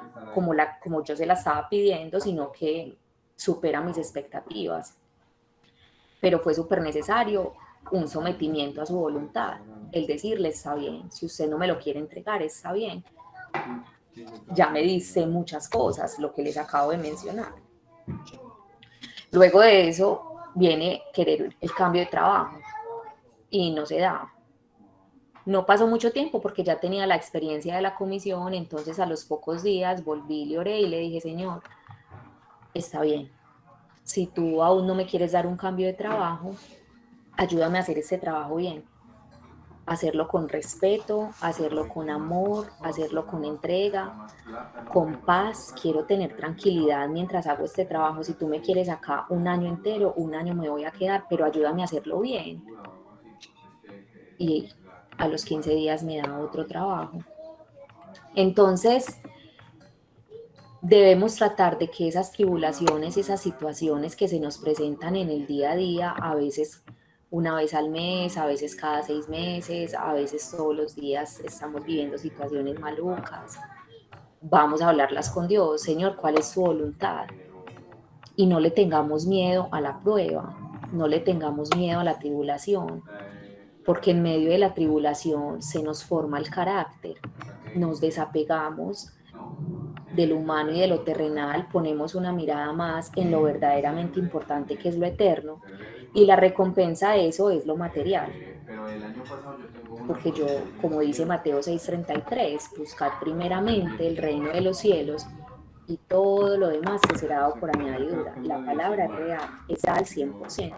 como yo se la estaba pidiendo, sino que supera mis expectativas. Pero fue súper necesario un sometimiento a su voluntad, el decirle está bien, si usted no me lo quiere entregar, está bien. Sí, sí, Ya me dice muchas cosas, lo que les acabo de mencionar. Luego de eso viene querer el cambio de trabajo y no se da. No pasó mucho tiempo porque ya tenía la experiencia de la comisión, entonces a los pocos días volví, le oré y le dije, Señor, está bien, si tú aún no me quieres dar un cambio de trabajo, ayúdame a hacer este trabajo bien, hacerlo con respeto, hacerlo con amor, hacerlo con entrega, con paz. Quiero tener tranquilidad mientras hago este trabajo. Si tú me quieres acá un año entero, un año me voy a quedar, pero ayúdame a hacerlo bien. Y a los 15 días me da otro trabajo. Entonces, debemos tratar de que esas tribulaciones, esas situaciones que se nos presentan en el día a día, a veces una vez al mes, a veces cada 6 meses, a veces todos los días estamos viviendo situaciones malucas. Vamos a hablarlas con Dios, Señor, ¿cuál es tu voluntad? Y no le tengamos miedo a la prueba, no le tengamos miedo a la tribulación, porque en medio de la tribulación se nos forma el carácter, nos desapegamos de lo humano y de lo terrenal, ponemos una mirada más en lo verdaderamente importante que es lo eterno, y la recompensa de eso es lo material. Pero el año pasado yo tengo una Porque yo, posición como dice financiera. Mateo 6:33, buscad primeramente el reino de los cielos y todo lo demás te será dado por añadidura. La palabra es real, es al 100%.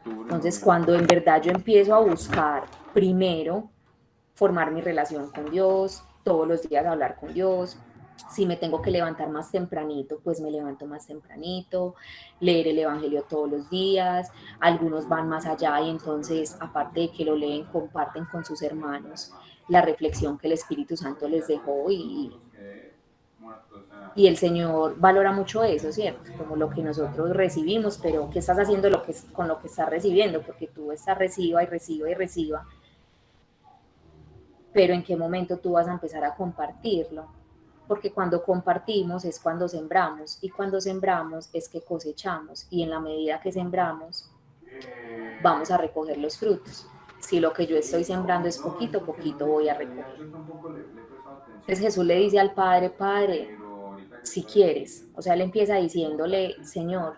Entonces, cuando en verdad yo empiezo a buscar primero formar mi relación con Dios, todos los días hablar con Dios, si me tengo que levantar más tempranito, pues me levanto más tempranito, leer el Evangelio todos los días, algunos van más allá y entonces, aparte de que lo leen, comparten con sus hermanos la reflexión que el Espíritu Santo les dejó y el Señor valora mucho eso, ¿cierto? Como lo que nosotros recibimos, pero ¿qué estás haciendo con lo que estás recibiendo? Porque tú estás reciba y reciba y reciba, pero ¿en qué momento tú vas a empezar a compartirlo? Porque cuando compartimos es cuando sembramos y cuando sembramos es que cosechamos y en la medida que sembramos vamos a recoger los frutos. Si lo que yo estoy sembrando es poquito, poquito voy a recoger. Entonces Jesús le dice al Padre, Padre, si quieres, o sea, él empieza diciéndole, Señor,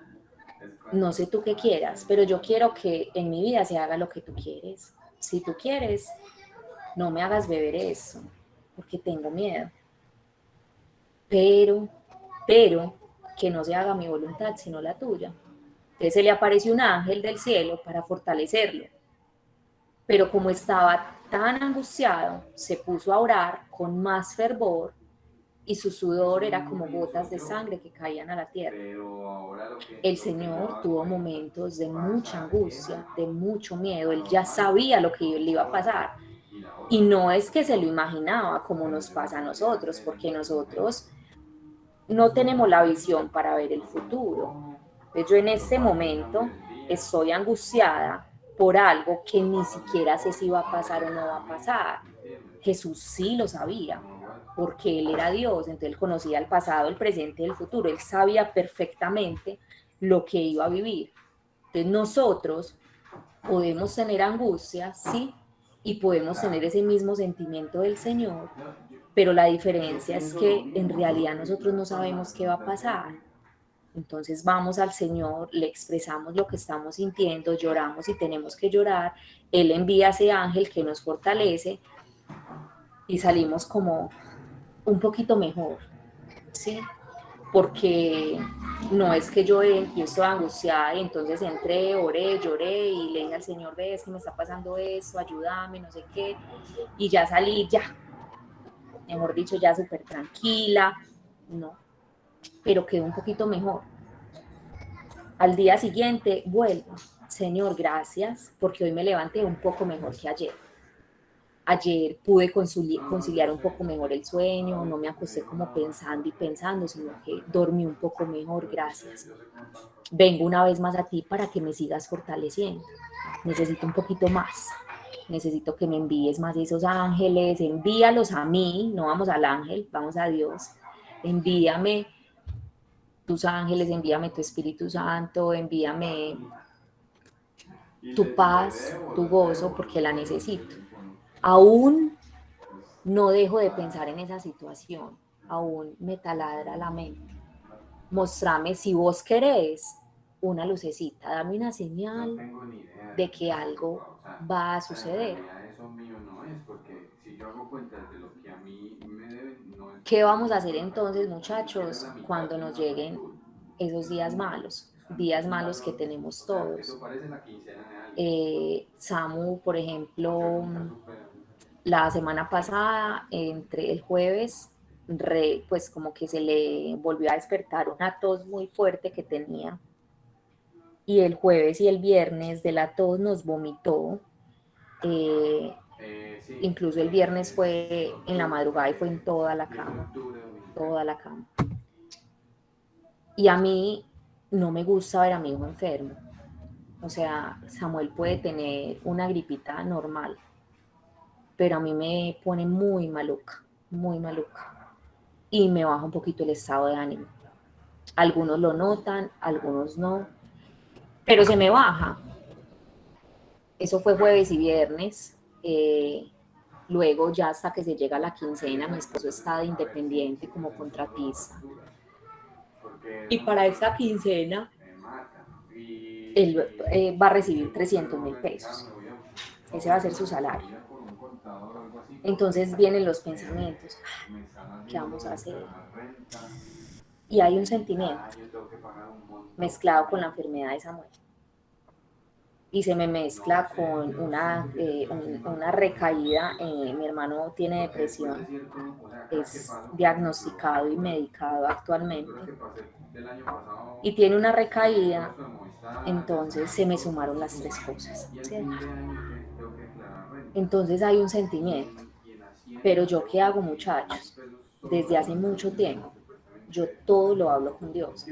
no sé tú qué quieras, pero yo quiero que en mi vida se haga lo que tú quieres. Si tú quieres, no me hagas beber eso, porque tengo miedo. Pero, que no se haga mi voluntad, sino la tuya. Entonces se le apareció un ángel del cielo para fortalecerlo. Pero como estaba tan angustiado, se puso a orar con más fervor y su sudor era como gotas de sangre que caían a la tierra. El Señor tuvo momentos de mucha angustia, de mucho miedo. Él ya sabía lo que le iba a pasar. Y no es que se lo imaginaba como nos pasa a nosotros, porque nosotros no tenemos la visión para ver el futuro. Entonces yo en este momento estoy angustiada por algo que ni siquiera sé si va a pasar o no va a pasar. Jesús sí lo sabía, porque Él era Dios, entonces Él conocía el pasado, el presente y el futuro. Él sabía perfectamente lo que iba a vivir. Entonces nosotros podemos tener angustia, sí, y podemos tener ese mismo sentimiento del Señor, pero la diferencia es que en realidad nosotros no sabemos qué va a pasar. Entonces vamos al Señor, le expresamos lo que estamos sintiendo, lloramos y tenemos que llorar, Él envía a ese ángel que nos fortalece y salimos como un poquito mejor, ¿sí? Porque no es que yo estoy angustiada y entonces entré, oré, lloré y le dije al Señor, ves que me está pasando esto, ayúdame, no sé qué, y ya salí, ya, mejor dicho, ya súper tranquila, no, pero quedó un poquito mejor. Al día siguiente vuelvo, Señor, gracias, porque hoy me levanté un poco mejor que ayer. Ayer pude conciliar un poco mejor el sueño, no me acosté como pensando y pensando, sino que dormí un poco mejor, gracias. Vengo una vez más a ti para que me sigas fortaleciendo. Necesito un poquito más. Necesito que me envíes más de esos ángeles, envíalos a mí, no vamos al ángel, vamos a Dios. Envíame tus ángeles, envíame tu Espíritu Santo, envíame tu paz, tu gozo, porque la necesito. Aún no dejo de pensar en esa situación, aún me taladra la mente. Mostrame si vos querés una lucecita, dame una señal de que algo va a suceder. ¿Qué vamos a hacer entonces, muchachos, cuando nos lleguen esos días malos que tenemos todos? Samu, por ejemplo, la semana pasada, entre el jueves, pues como que se le volvió a despertar una tos muy fuerte que tenía. Y el jueves y el viernes de la tos nos vomitó. Incluso el viernes fue en la madrugada y fue en toda la cama, toda la cama. Y a mí no me gusta ver a mi hijo enfermo. O sea, Samuel puede tener una gripita normal, pero a mí me pone muy maluca, muy maluca. Y me baja un poquito el estado de ánimo. Algunos lo notan, algunos no, pero se me baja. Eso fue jueves y viernes. Luego ya hasta que se llega la quincena, mi esposo está de independiente como contratista. Y para esta quincena, él va a recibir 300.000 pesos. Ese va a ser su salario. Entonces vienen los pensamientos, ¿qué vamos a hacer? Y hay un sentimiento mezclado con la enfermedad de Samuel. y se me mezcla con una recaída. Mi hermano tiene depresión, es diagnosticado y medicado actualmente, y tiene una recaída, entonces se me sumaron las tres cosas, ¿cierto? Entonces hay un sentimiento, pero yo ¿qué hago, muchachos? Desde hace mucho tiempo, yo todo lo hablo con Dios.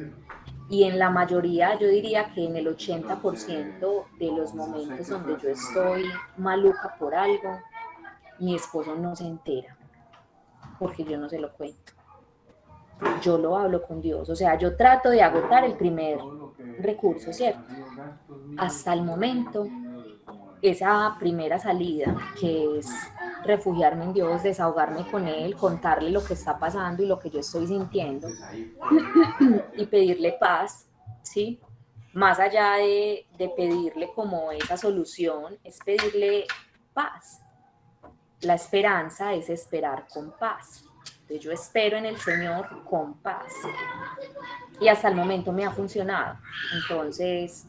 Y en la mayoría, yo diría que en el 80% de los momentos donde yo estoy maluca por algo, mi esposo no se entera, porque yo no se lo cuento. Yo lo hablo con Dios, o sea, yo trato de agotar el primer recurso, ¿cierto? Hasta el momento, esa primera salida, que es refugiarme en Dios, desahogarme con Él, contarle lo que está pasando y lo que yo estoy sintiendo, y pedirle paz, ¿sí? Más allá de pedirle como esa solución, es pedirle paz. La esperanza es esperar con paz. Entonces yo espero en el Señor con paz. Y hasta el momento me ha funcionado. Entonces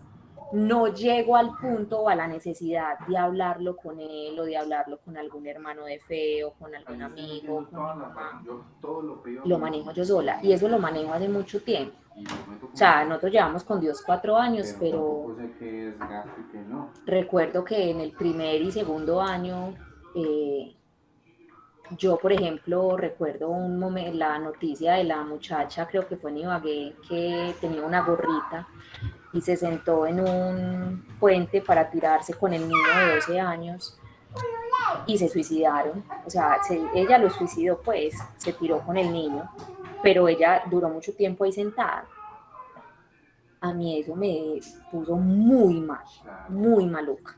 no llego al punto o a la necesidad de hablarlo con él o de hablarlo con algún hermano de fe o con algún amigo, con mi mamá. Lo manejo yo sola, y eso lo manejo hace mucho tiempo. O sea, nosotros llevamos con Dios 4 años, pero recuerdo que en el primer y segundo año, yo, por ejemplo, recuerdo un momento, la noticia de la muchacha, creo que fue en Ibagué, que tenía una gorrita y se sentó en un puente para tirarse con el niño de 12 años y se suicidaron. O sea, ella lo suicidó, pues, se tiró con el niño, pero ella duró mucho tiempo ahí sentada. A mí eso me puso muy mal, muy maluca.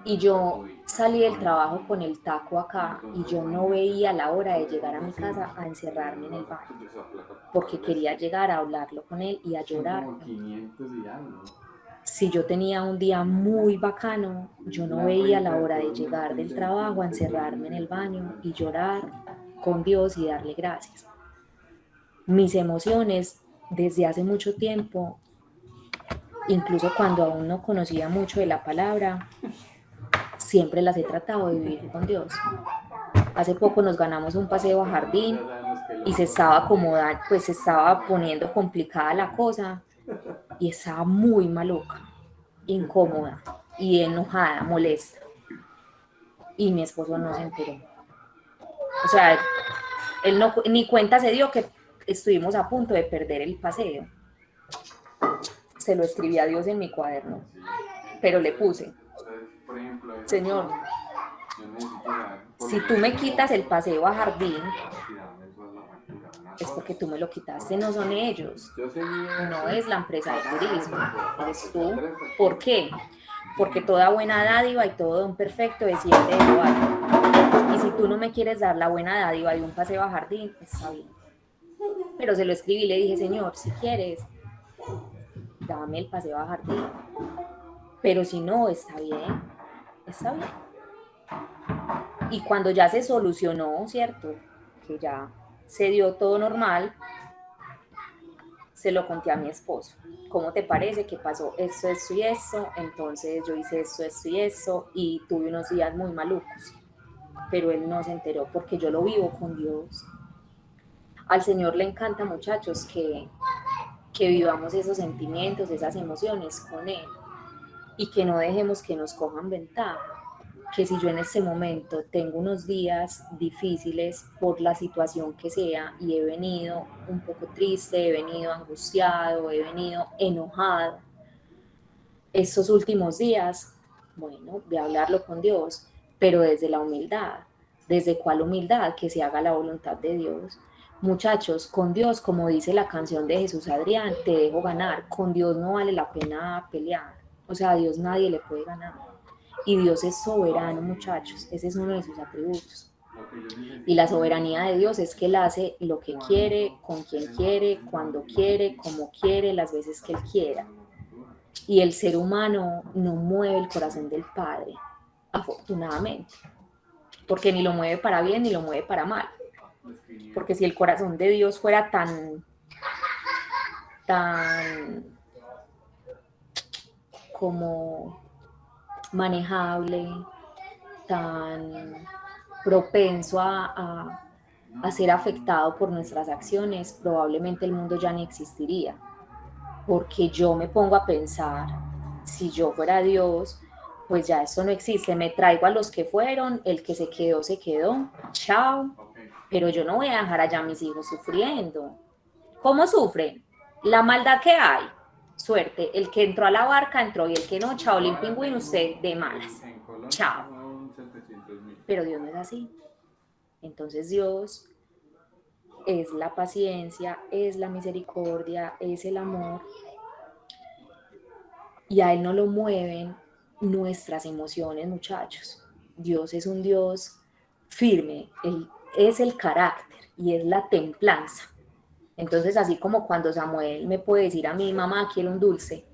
Y yo salí del trabajo con el taco acá y yo no veía la hora de llegar a mi casa a encerrarme en el baño, porque quería llegar a hablarlo con él y a llorar. Si yo tenía un día muy bacano, yo no veía la hora de llegar del trabajo a encerrarme en el baño y llorar con Dios y darle gracias. Mis emociones desde hace mucho tiempo, incluso cuando aún no conocía mucho de la palabra, siempre las he tratado de vivir con Dios. Hace poco nos ganamos un paseo a Jardín y se estaba acomodando, pues se estaba poniendo complicada la cosa y estaba muy maluca, incómoda y enojada, molesta. Y mi esposo no se enteró. O sea, él no, ni cuenta se dio que estuvimos a punto de perder el paseo. Se lo escribí a Dios en mi cuaderno, pero le puse: Señor, si tú me quitas el paseo a Jardín, es porque tú me lo quitaste, no son ellos, no es la empresa de turismo, eres tú. ¿Por qué? Porque toda buena dádiva y todo don perfecto desciende de lo alto. Y si tú no me quieres dar la buena dádiva de un paseo a Jardín, está bien. Pero se lo escribí y le dije: Señor, si quieres, dame el paseo a Jardín. Pero si no, está bien, está bien. Y cuando ya se solucionó, ¿cierto? Que ya se dio todo normal, se lo conté a mi esposo. ¿Cómo te parece que pasó esto, esto y esto? Entonces yo hice esto, esto y esto y tuve unos días muy malucos. Pero él no se enteró porque yo lo vivo con Dios. Al Señor le encanta, muchachos, que vivamos esos sentimientos, esas emociones con Él y que no dejemos que nos cojan ventaja. Que si yo en este momento tengo unos días difíciles por la situación que sea y he venido un poco triste, he venido angustiado, he venido enojado, estos últimos días, bueno, voy a hablarlo con Dios, pero desde la humildad. ¿Desde cuál humildad? Que se haga la voluntad de Dios. Muchachos, con Dios, como dice la canción de Jesús Adrián, te dejo ganar. Con Dios no vale la pena pelear. O sea, a Dios nadie le puede ganar. Y Dios es soberano, muchachos. Ese es uno de sus atributos. Y la soberanía de Dios es que Él hace lo que quiere, con quien quiere, cuando quiere, como quiere, las veces que Él quiera. Y el ser humano no mueve el corazón del Padre, afortunadamente. Porque ni lo mueve para bien ni lo mueve para mal. Porque si el corazón de Dios fuera tan como manejable, tan propenso a ser afectado por nuestras acciones, probablemente el mundo ya ni existiría. Porque yo me pongo a pensar, si yo fuera Dios, pues ya esto no existe, me traigo a los que fueron, el que se quedó, chao, pero yo no voy a dejar allá a mis hijos sufriendo. ¿Cómo sufren? La maldad que hay. Suerte, el que entró a la barca entró y el que no, chao, pingüino, usted de malas. Chao. Pero Dios no es así. Entonces Dios es la paciencia, es la misericordia, es el amor. Y a Él no lo mueven nuestras emociones, muchachos. Dios es un Dios firme, Él es el carácter y es la templanza. Entonces, así como cuando Samuel me puede decir a mí, mamá, quiero un dulce,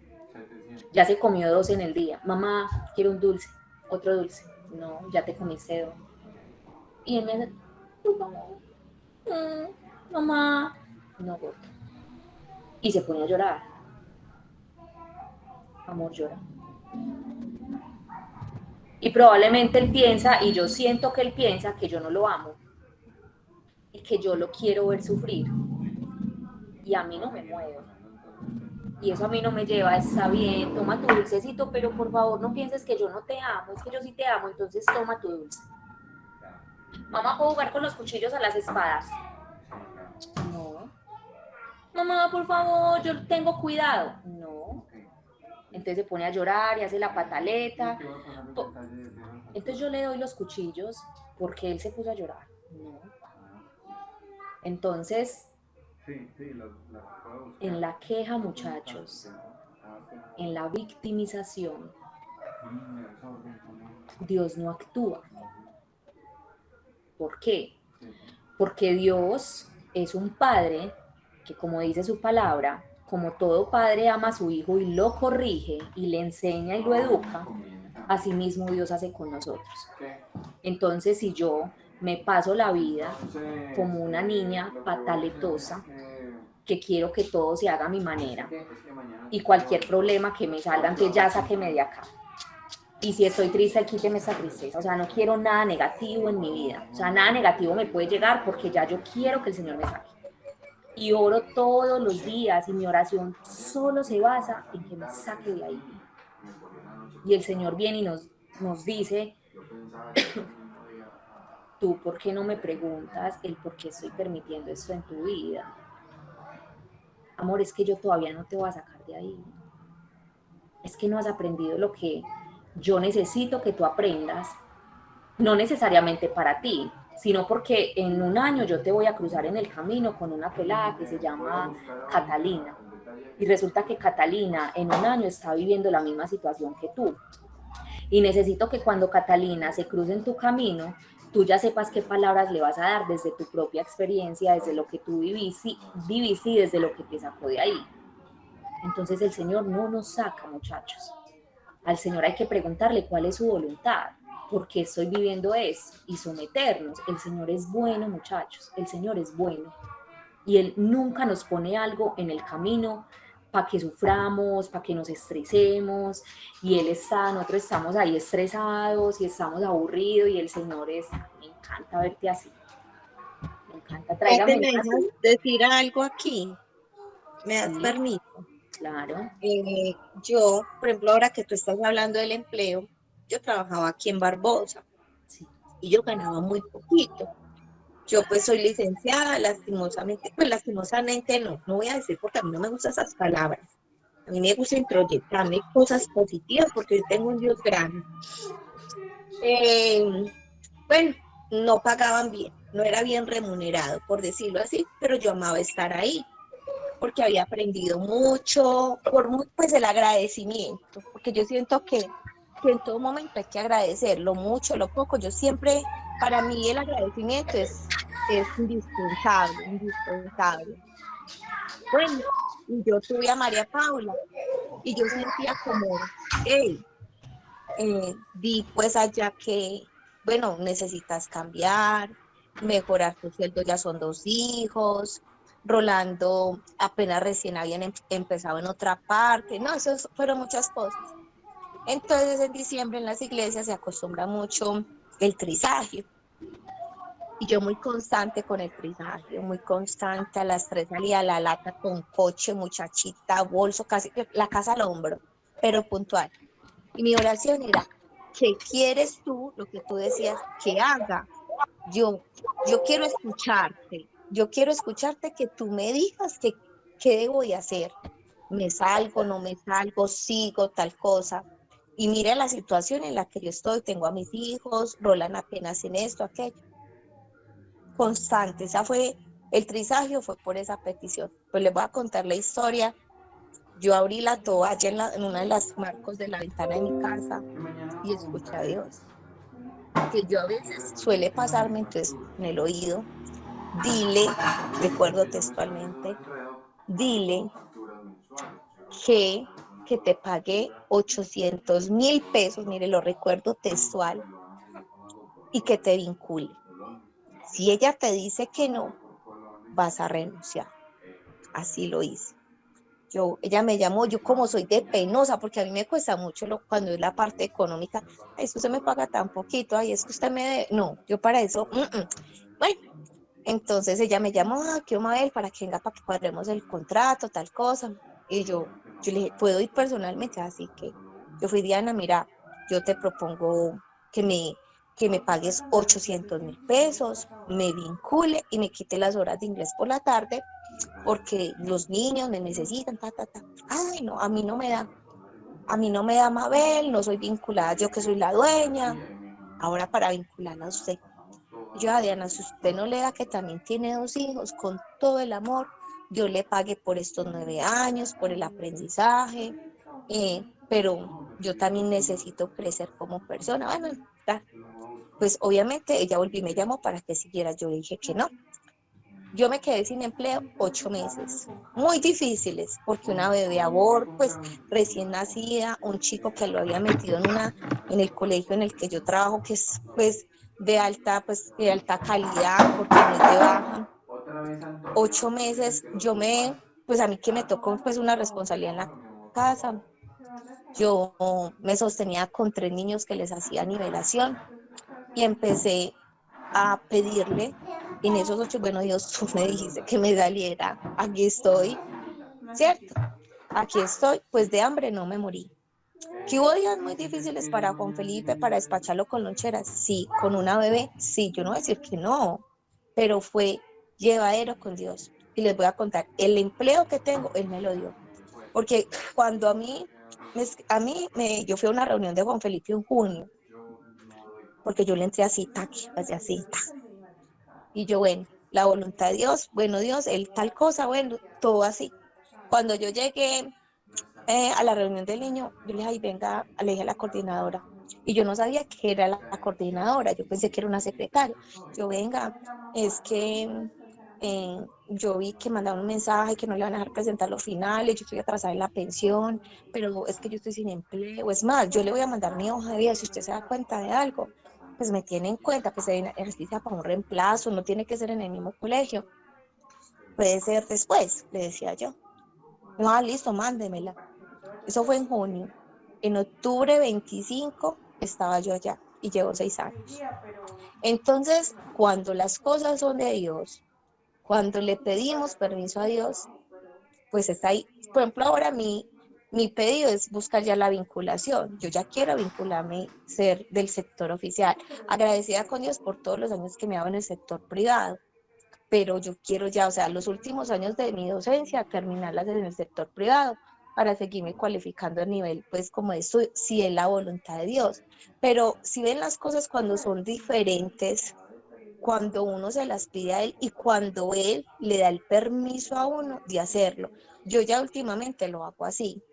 ya se comió 2 en el día, mamá, quiero un dulce, otro dulce, no, ya te comiste 2. Y él me dice, mamá, no, gordo. Y se pone a llorar. Amor, llora. Y probablemente él piensa, y yo siento que él piensa que yo no lo amo y que yo lo quiero ver sufrir. Y a mí no me mueve. Y eso a mí no me lleva, está bien, toma tu dulcecito, pero por favor no pienses que yo no te amo, es que yo sí te amo, entonces toma tu dulce. Mamá, ¿puedo jugar con los cuchillos a las espadas? No. Mamá, por favor, yo tengo cuidado. No. Entonces se pone a llorar y hace la pataleta. Entonces yo le doy los cuchillos porque él se puso a llorar. No. Entonces, en la queja, muchachos, en la victimización, Dios no actúa. ¿Por qué? Porque Dios es un padre que, como dice su palabra, como todo padre ama a su hijo y lo corrige y le enseña y lo educa, asimismo Dios hace con nosotros. Entonces, si yo me paso la vida como una niña pataletosa, que quiero que todo se haga a mi manera, y cualquier problema que me salga, entonces ya sáqueme de acá. Y si estoy triste, quíteme esa tristeza. O sea, no quiero nada negativo en mi vida. O sea, nada negativo me puede llegar porque ya yo quiero que el Señor me saque. Y oro todos los días y mi oración solo se basa en que me saque de ahí. Y el Señor viene y nos dice, tú, ¿por qué no me preguntas el por qué estoy permitiendo esto en tu vida? Amor, es que yo todavía no te voy a sacar de ahí. Es que no has aprendido lo que yo necesito que tú aprendas, no necesariamente para ti, sino porque en un año yo te voy a cruzar en el camino con una pelada que se llama Catalina. Y resulta que Catalina en un año está viviendo la misma situación que tú. Y necesito que cuando Catalina se cruce en tu camino, tú ya sepas qué palabras le vas a dar desde tu propia experiencia, desde lo que tú viviste y desde lo que te sacó de ahí. Entonces el Señor no nos saca, muchachos. Al Señor hay que preguntarle cuál es su voluntad, por qué estoy viviendo eso y someternos. El Señor es bueno, muchachos, el Señor es bueno. Y Él nunca nos pone algo en el camino para que suframos, para que nos estresemos. Y nosotros estamos ahí estresados y estamos aburridos y el Señor me encanta verte así. Me encanta, tráigame. ¿Me dejas decir algo aquí? ¿Me das permiso? Claro. Yo, por ejemplo, ahora que tú estás hablando del empleo, yo trabajaba aquí en Barbosa, sí, y yo ganaba muy poquito. Yo pues soy licenciada, lastimosamente no voy a decir porque a mí no me gustan esas palabras. A mí me gusta introyectarme cosas positivas porque yo tengo un Dios grande. Bueno, no pagaban bien, no era bien remunerado, por decirlo así, pero yo amaba estar ahí, porque había aprendido mucho, pues el agradecimiento, porque yo siento que en todo momento hay que agradecer, lo mucho, lo poco, yo siempre, para mí el agradecimiento es indispensable. Bueno, y yo tuve a María Paula, y yo sentía como, di pues allá que, bueno, necesitas cambiar, mejorar tu sueldo, ya son 2 hijos, Rolando apenas recién habían empezado en otra parte, no, eso fueron muchas cosas. Entonces en diciembre en las iglesias se acostumbra mucho el trisagio. Y yo muy constante con el trisagio, muy constante, a las 3 salía a la lata con coche, muchachita, bolso, casi la casa al hombro, pero puntual. Y mi oración era, ¿qué quieres tú? Lo que tú decías, que haga. Yo, yo yo quiero escucharte que tú me digas que, qué debo de hacer. Me salgo, no me salgo, sigo tal cosa. Y mira la situación en la que yo estoy, tengo a mis hijos, Roland apenas en esto, aquello. Constante, esa fue, el trisagio fue por esa petición. Pues les voy a contar la historia. Yo abrí la toalla en una de las marcos de la ventana de mi casa y escuché a Dios. Que yo a veces suele pasarme entonces en el oído, dile, recuerdo textualmente, dile que, que te pagué 800.000 pesos, mire, lo recuerdo textual, y que te vincule. Si ella te dice que no, vas a renunciar. Así lo hice. Ella me llamó, yo como soy de penosa, porque a mí me cuesta mucho cuando es la parte económica, ay, es que usted me paga tan poquito, ay, es que usted me debe, no, yo para eso, bueno, entonces ella me llamó, ¿qué Mabel? Para que venga, para que cuadremos el contrato, tal cosa, y yo le dije, ¿puedo ir personalmente? Así que yo fui, Diana, mira, yo te propongo que me pagues 800.000 pesos, me vincule y me quite las horas de inglés por la tarde, porque los niños me necesitan, ta, ta, ta. Ay, no, a mí no me da Mabel, no soy vinculada, yo que soy la dueña, ahora para vincularla a usted. Yo, a Diana, si usted no le da que también tiene 2 hijos, con todo el amor, yo le pagué por estos 9 años, por el aprendizaje, pero yo también necesito crecer como persona. Bueno, pues obviamente ella volvió y me llamó para que siguiera, yo le dije que no. Yo me quedé sin empleo 8 meses, muy difíciles, porque una bebé pues recién nacida, un chico que lo había metido en el colegio en el que yo trabajo, que es pues pues de alta calidad, porque no es de baja. 8 meses, pues a mí que me tocó pues una responsabilidad en la casa, yo me sostenía con 3 niños que les hacía nivelación y empecé a pedirle en esos 8, bueno, Dios, tú me dijiste que me saliera, aquí estoy, ¿cierto? Aquí estoy, pues de hambre no me morí. ¿Que hubo días muy difíciles para Juan Felipe, para despacharlo con loncheras? Sí, con una bebé, sí, yo no voy a decir que no, pero fue llevadero con Dios. Y les voy a contar, el empleo que tengo, Él me lo dio. Porque cuando yo fui a una reunión de Juan Felipe en junio, porque yo le entré así, así, y yo, bueno, la voluntad de Dios, bueno, Dios, Él tal cosa, bueno, todo así. Cuando yo llegué a la reunión del niño, yo le dije, ay, venga, le dije a la coordinadora, y yo no sabía que era la coordinadora, yo pensé que era una secretaria. Yo, venga, es que yo vi que mandaron un mensaje que no le van a dejar presentar los finales, yo estoy atrasada en la pensión, pero es que yo estoy sin empleo. Es más, yo le voy a mandar mi hoja de vida, si usted se da cuenta de algo, pues me tiene en cuenta, pues se necesita para un reemplazo, no tiene que ser en el mismo colegio, puede ser después, le decía yo. No, listo, mándemela. Eso fue en junio. En octubre 25 estaba yo allá y llevo 6 años. Entonces, cuando las cosas son de Dios, cuando le pedimos permiso a Dios, pues está ahí. Por ejemplo, ahora mi pedido es buscar ya la vinculación. Yo ya quiero vincularme, ser del sector oficial. Agradecida con Dios por todos los años que me ha dado en el sector privado, pero yo quiero ya, o sea, los últimos años de mi docencia, terminarlas en el sector privado para seguirme cualificando a nivel, pues, como de estudio, si es la voluntad de Dios. Pero si ven las cosas cuando son diferentes, cuando uno se las pide a Él y cuando Él le da el permiso a uno de hacerlo. Yo ya últimamente lo hago así.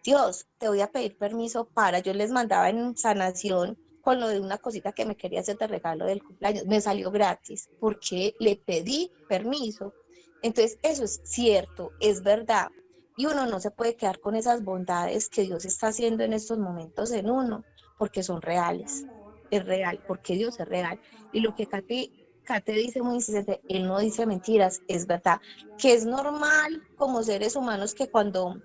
Dios, te voy a pedir permiso yo les mandaba en sanación con lo de una cosita que me quería hacer de regalo del cumpleaños, me salió gratis porque le pedí permiso. Entonces, eso es cierto, es verdad. Y uno no se puede quedar con esas bondades que Dios está haciendo en estos momentos en uno, porque son reales. Es real, porque Dios es real. Y lo que Kate dice muy insistente, Él no dice mentiras, es verdad. Que es normal como seres humanos que cuando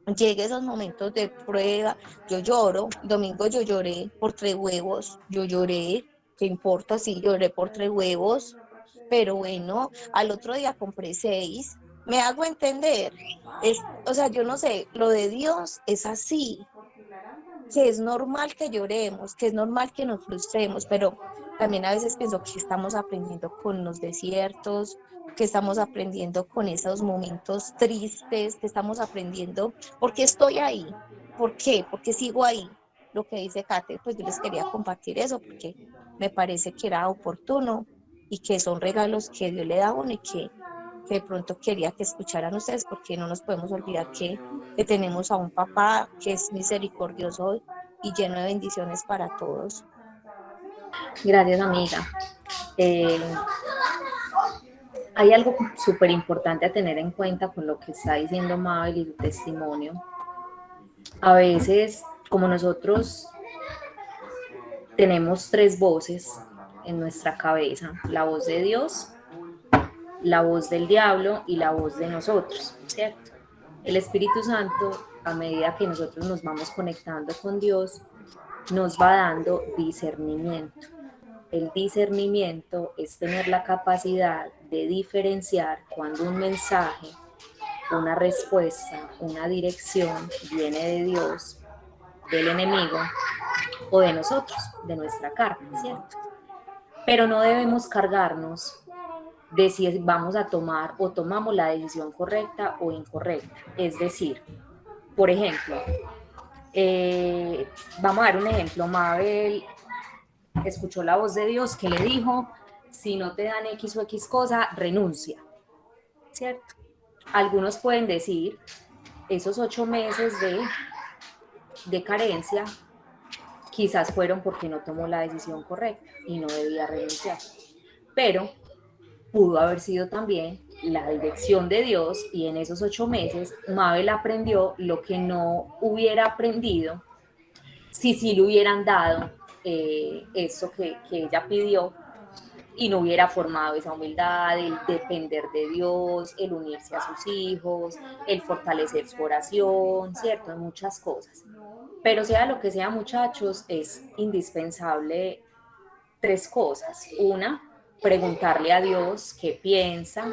llegue esos momentos de prueba, yo lloro, domingo yo lloré por 3 huevos, yo lloré, ¿qué importa si lloré por 3 huevos? Pero bueno, al otro día compré 6, me hago entender, o sea, yo no sé, lo de Dios es así, que es normal que lloremos, que es normal que nos frustremos, pero también a veces pienso que estamos aprendiendo con los desiertos, que estamos aprendiendo con esos momentos tristes, que estamos aprendiendo, porque estoy ahí, ¿por qué? Porque sigo ahí. Lo que dice Kate, pues yo les quería compartir eso porque me parece que era oportuno y que son regalos que Dios le da a uno y que de pronto quería que escucharan ustedes porque no nos podemos olvidar que tenemos a un papá que es misericordioso y lleno de bendiciones para todos. Gracias, amiga. Eh, Hay algo súper importante a tener en cuenta con lo que está diciendo Mabel y su testimonio. A veces, como nosotros tenemos 3 voces en nuestra cabeza, la voz de Dios, la voz del diablo y la voz de nosotros, ¿cierto? El Espíritu Santo, a medida que nosotros nos vamos conectando con Dios, nos va dando discernimiento. El discernimiento es tener la capacidad de diferenciar cuando un mensaje, una respuesta, una dirección viene de Dios, del enemigo o de nosotros, de nuestra carne, ¿cierto? Pero no debemos cargarnos de si vamos a tomar o tomamos la decisión correcta o incorrecta. Es decir, por ejemplo, vamos a dar un ejemplo. Mabel escuchó la voz de Dios que le dijo, si no te dan X o X cosa, renuncia, ¿cierto? Algunos pueden decir, esos 8 meses de carencia quizás fueron porque no tomó la decisión correcta y no debía renunciar. Pero pudo haber sido también la dirección de Dios y en esos 8 meses Mabel aprendió lo que no hubiera aprendido si sí le hubieran dado eso que ella pidió y no hubiera formado esa humildad, el depender de Dios, el unirse a sus hijos, el fortalecer su oración, ¿cierto? Muchas cosas. Pero sea lo que sea, muchachos, es indispensable 3 cosas. Una, preguntarle a Dios qué piensa,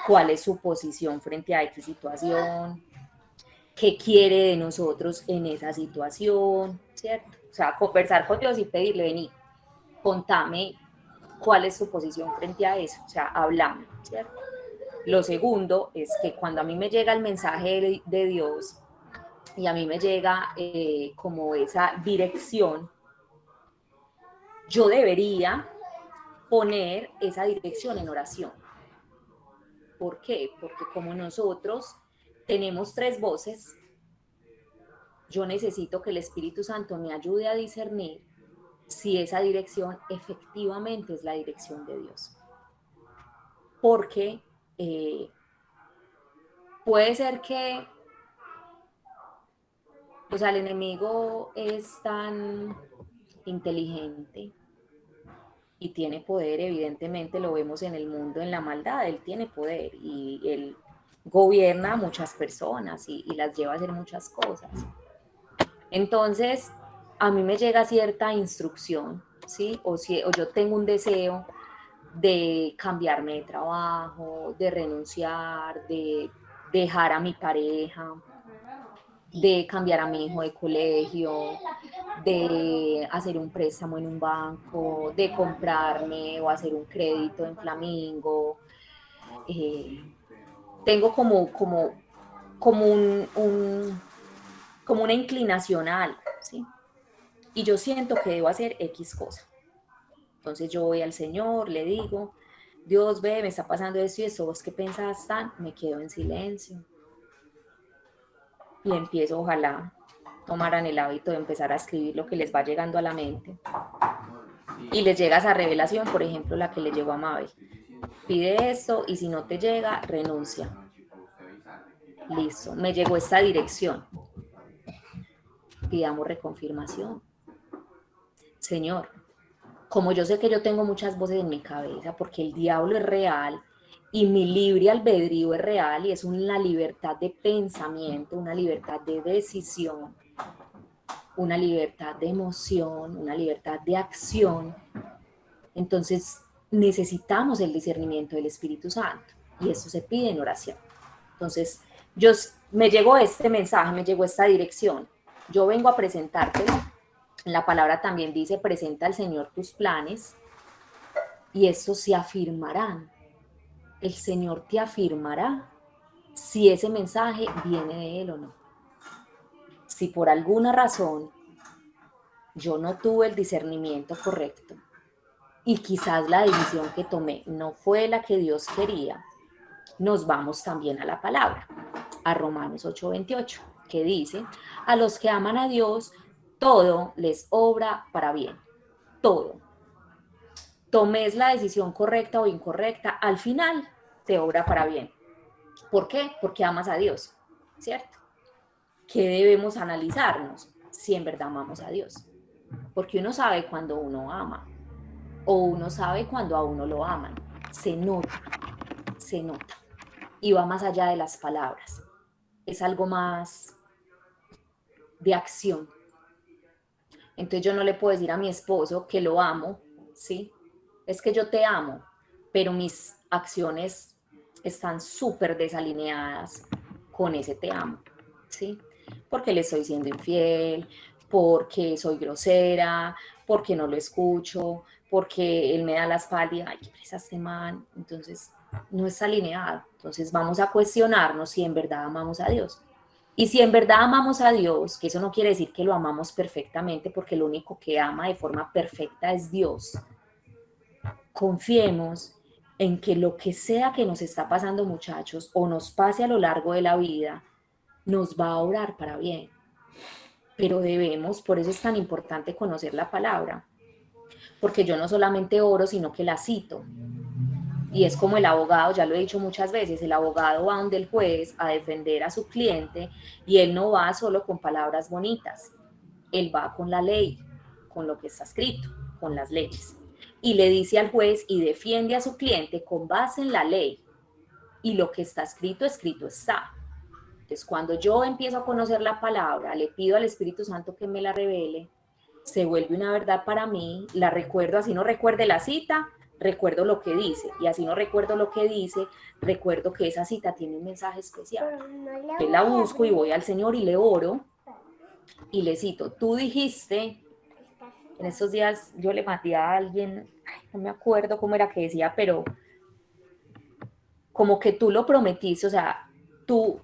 cuál es su posición frente a X situación, qué quiere de nosotros en esa situación, ¿cierto? O sea, conversar con Dios y pedirle, vení, contame cuál es su posición frente a eso, o sea, hablamos, ¿cierto? Lo segundo es que cuando a mí me llega el mensaje de Dios y a mí me llega como esa dirección, yo debería poner esa dirección en oración. ¿Por qué? Porque como nosotros tenemos 3 voces, yo necesito que el Espíritu Santo me ayude a discernir si esa dirección efectivamente es la dirección de Dios. Porque puede ser que, o sea, el enemigo es tan inteligente y tiene poder, evidentemente lo vemos en el mundo, en la maldad, él tiene poder y él gobierna a muchas personas y las lleva a hacer muchas cosas. Entonces, a mí me llega cierta instrucción, ¿sí? O yo tengo un deseo de cambiarme de trabajo, de renunciar, de dejar a mi pareja, de cambiar a mi hijo de colegio, de hacer un préstamo en un banco, de comprarme o hacer un crédito en Flamingo. Tengo como una inclinación a algo, ¿sí? Y yo siento que debo hacer X cosa. Entonces yo voy al Señor, le digo, Dios, ve, me está pasando esto y eso, ¿vos qué pensás tan? Me quedo en silencio. Y empiezo, ojalá tomaran el hábito de empezar a escribir lo que les va llegando a la mente. Y les llega esa revelación, por ejemplo, la que le llegó a Mabel. Pide esto y si no te llega, renuncia. Listo, me llegó esta dirección. Pidamos reconfirmación. Señor, como yo sé que yo tengo muchas voces en mi cabeza, porque el diablo es real y mi libre albedrío es real y es una libertad de pensamiento, una libertad de decisión, una libertad de emoción, una libertad de acción, entonces necesitamos el discernimiento del Espíritu Santo y eso se pide en oración. Entonces, me llegó este mensaje, me llegó esta dirección. Yo vengo a presentártelo. La palabra también dice, presenta al Señor tus planes y estos se afirmarán. El Señor te afirmará si ese mensaje viene de Él o no. Si por alguna razón yo no tuve el discernimiento correcto y quizás la decisión que tomé no fue la que Dios quería, nos vamos también a la palabra, a Romanos 8:28, que dice, a los que aman a Dios, todo les obra para bien, todo. Tomes la decisión correcta o incorrecta, al final te obra para bien. ¿Por qué? Porque amas a Dios, ¿cierto? ¿Qué debemos analizarnos? Si en verdad amamos a Dios. Porque uno sabe cuando uno ama, o uno sabe cuando a uno lo aman. Se nota, se nota. Y va más allá de las palabras. Es algo más de acción. Entonces yo no le puedo decir a mi esposo que lo amo, ¿sí? Es que yo te amo, pero mis acciones están súper desalineadas con ese te amo, ¿sí? Porque le estoy siendo infiel, porque soy grosera, porque no lo escucho, porque él me da la espalda y, ay, qué presa este man. Entonces, no está alineado. Entonces, vamos a cuestionarnos si en verdad amamos a Dios. Y si en verdad amamos a Dios, que eso no quiere decir que lo amamos perfectamente, porque lo único que ama de forma perfecta es Dios, confiemos en que lo que sea que nos está pasando, muchachos, o nos pase a lo largo de la vida, nos va a obrar para bien. Pero debemos, por eso es tan importante conocer la palabra, porque yo no solamente oro, sino que la cito. Y es como el abogado, ya lo he dicho muchas veces, el abogado va donde el juez a defender a su cliente y él no va solo con palabras bonitas, él va con la ley, con lo que está escrito, con las leyes. Y le dice al juez y defiende a su cliente con base en la ley. Y lo que está escrito, escrito está. Entonces, cuando yo empiezo a conocer la palabra, le pido al Espíritu Santo que me la revele, se vuelve una verdad para mí, la recuerdo, así no recuerde la cita, recuerdo lo que dice, y así no recuerdo lo que dice, recuerdo que esa cita tiene un mensaje especial. Yo la busco y voy al Señor y le oro, y le cito, tú dijiste, en estos días yo le mandé a alguien, no me acuerdo cómo era que decía, pero como que tú lo prometiste, o sea, tú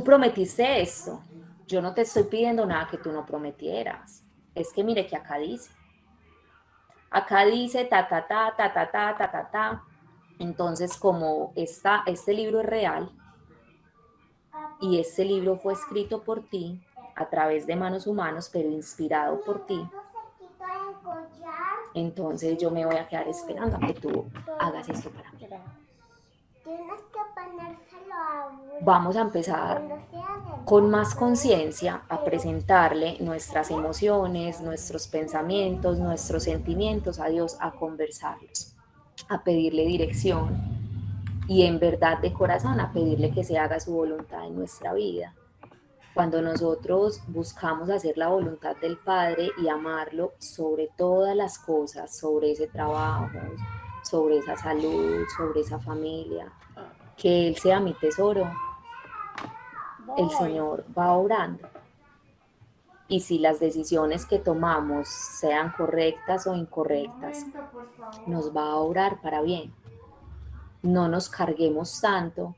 prometiste esto, yo no te estoy pidiendo nada que tú no prometieras, es que mire que acá dice ta, ta, ta, ta, ta, ta, ta, ta, ta. Entonces, como este libro es real y este libro fue escrito por ti a través de manos humanas, pero inspirado por ti, entonces yo me voy a quedar esperando a que tú hagas esto para mí. Vamos a empezar con más conciencia a presentarle nuestras emociones, nuestros pensamientos, nuestros sentimientos a Dios, a conversarlos, a pedirle dirección y en verdad de corazón a pedirle que se haga su voluntad en nuestra vida. Cuando nosotros buscamos hacer la voluntad del Padre y amarlo sobre todas las cosas, sobre ese trabajo, sobre esa salud, sobre esa familia, que Él sea mi tesoro, el Señor va obrando. Y si las decisiones que tomamos sean correctas o incorrectas, nos va a obrar para bien. No nos carguemos tanto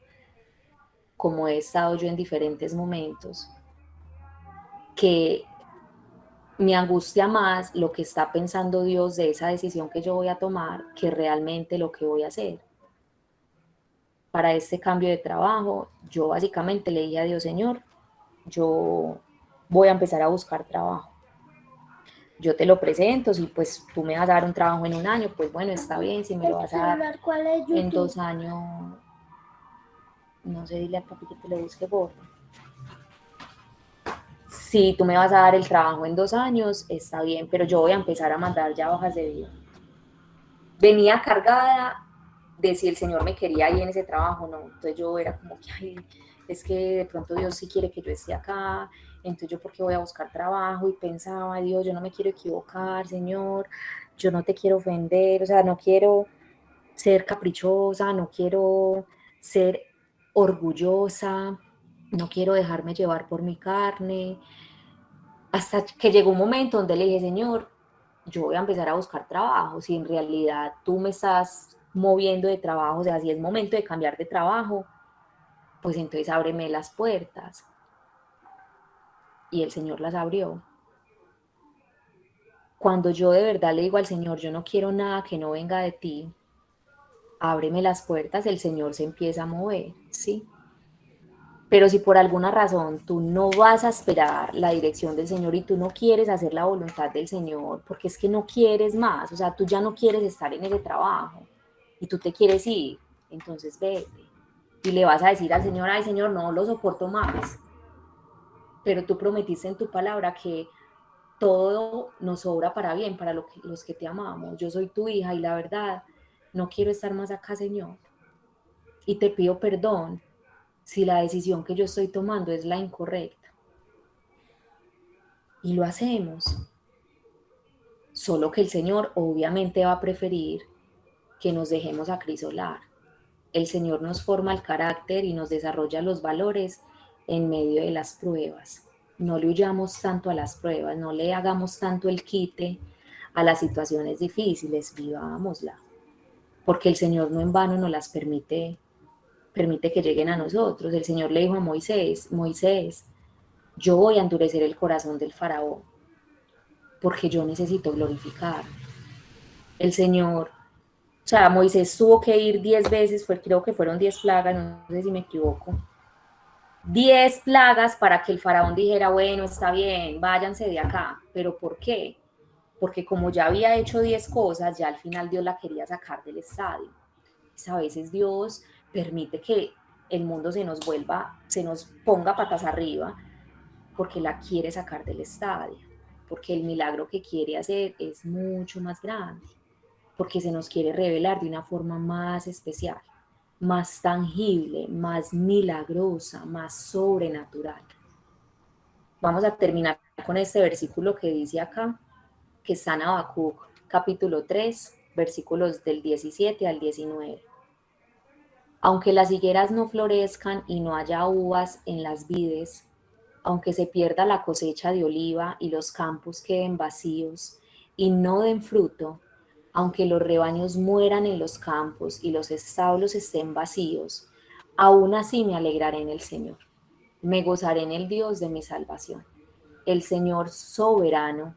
como he estado yo en diferentes momentos, que me angustia más lo que está pensando Dios de esa decisión que yo voy a tomar que realmente lo que voy a hacer. Para este cambio de trabajo, yo básicamente le dije a Dios, Señor, yo voy a empezar a buscar trabajo. Yo te lo presento, si pues tú me vas a dar un trabajo en un año, pues bueno, está bien, si me lo vas a dar en 2 años, no sé, dile a papi que te lo busque por. Si tú me vas a dar el trabajo en 2 años, está bien, pero yo voy a empezar a mandar ya hojas de vida. Venía cargada de si el Señor me quería ahí en ese trabajo, no. Entonces yo era como que, ay, es que de pronto Dios sí quiere que yo esté acá, entonces yo por qué voy a buscar trabajo, y pensaba, Dios, yo no me quiero equivocar, Señor, yo no te quiero ofender, o sea, no quiero ser caprichosa, no quiero ser orgullosa, no quiero dejarme llevar por mi carne, hasta que llegó un momento donde le dije, Señor, yo voy a empezar a buscar trabajo, si en realidad tú me estás moviendo de trabajo, o sea, si es momento de cambiar de trabajo, pues entonces ábreme las puertas. Y el Señor las abrió. Cuando yo de verdad le digo al Señor, yo no quiero nada que no venga de ti, ábreme las puertas, el Señor se empieza a mover, ¿sí? Pero si por alguna razón tú no vas a esperar la dirección del Señor y tú no quieres hacer la voluntad del Señor, porque es que no quieres más, o sea, tú ya no quieres estar en ese trabajo y tú te quieres ir, entonces vete. Y le vas a decir al Señor, ay Señor, no lo soporto más. Pero tú prometiste en tu palabra que todo nos obra para bien, para los que te amamos. Yo soy tu hija y la verdad, no quiero estar más acá, Señor. Y te pido perdón si la decisión que yo estoy tomando es la incorrecta. Y lo hacemos. Solo que el Señor obviamente va a preferir que nos dejemos acrisolar. El Señor nos forma el carácter y nos desarrolla los valores en medio de las pruebas. No le huyamos tanto a las pruebas, no le hagamos tanto el quite a las situaciones difíciles, vivámosla. Porque el Señor no en vano nos las permite que lleguen a nosotros. El Señor le dijo a Moisés, Moisés, yo voy a endurecer el corazón del faraón, porque yo necesito glorificar. El Señor, o sea, Moisés tuvo que ir 10 veces, creo que fueron 10 plagas, no sé si me equivoco. 10 plagas para que el faraón dijera, bueno, está bien, váyanse de acá. ¿Pero por qué? Porque como ya había hecho 10 cosas, ya al final Dios la quería sacar del estadio. Pues a veces Dios permite que el mundo se nos ponga patas arriba, porque la quiere sacar del estadio, porque el milagro que quiere hacer es mucho más grande, porque se nos quiere revelar de una forma más especial, más tangible, más milagrosa, más sobrenatural. Vamos a terminar con este versículo que dice acá, que está en Habacuc, capítulo 3, versículos del 17 al 19. Aunque las higueras no florezcan y no haya uvas en las vides, aunque se pierda la cosecha de oliva y los campos queden vacíos y no den fruto, aunque los rebaños mueran en los campos y los establos estén vacíos, aún así me alegraré en el Señor. Me gozaré en el Dios de mi salvación. El Señor soberano,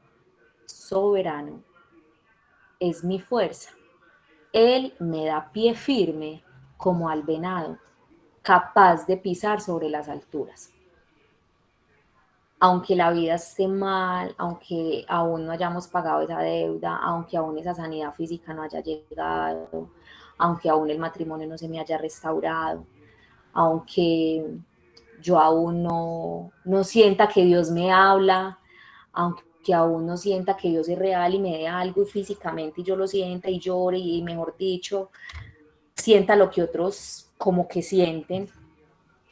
soberano, es mi fuerza. Él me da pie firme como al venado, capaz de pisar sobre las alturas. Aunque la vida esté mal, aunque aún no hayamos pagado esa deuda, aunque aún esa sanidad física no haya llegado, aunque aún el matrimonio no se me haya restaurado, aunque yo aún no sienta que Dios me habla, aunque aún no sienta que Dios es real y me dé algo físicamente y yo lo sienta y llore y mejor dicho, sienta lo que otros como que sienten,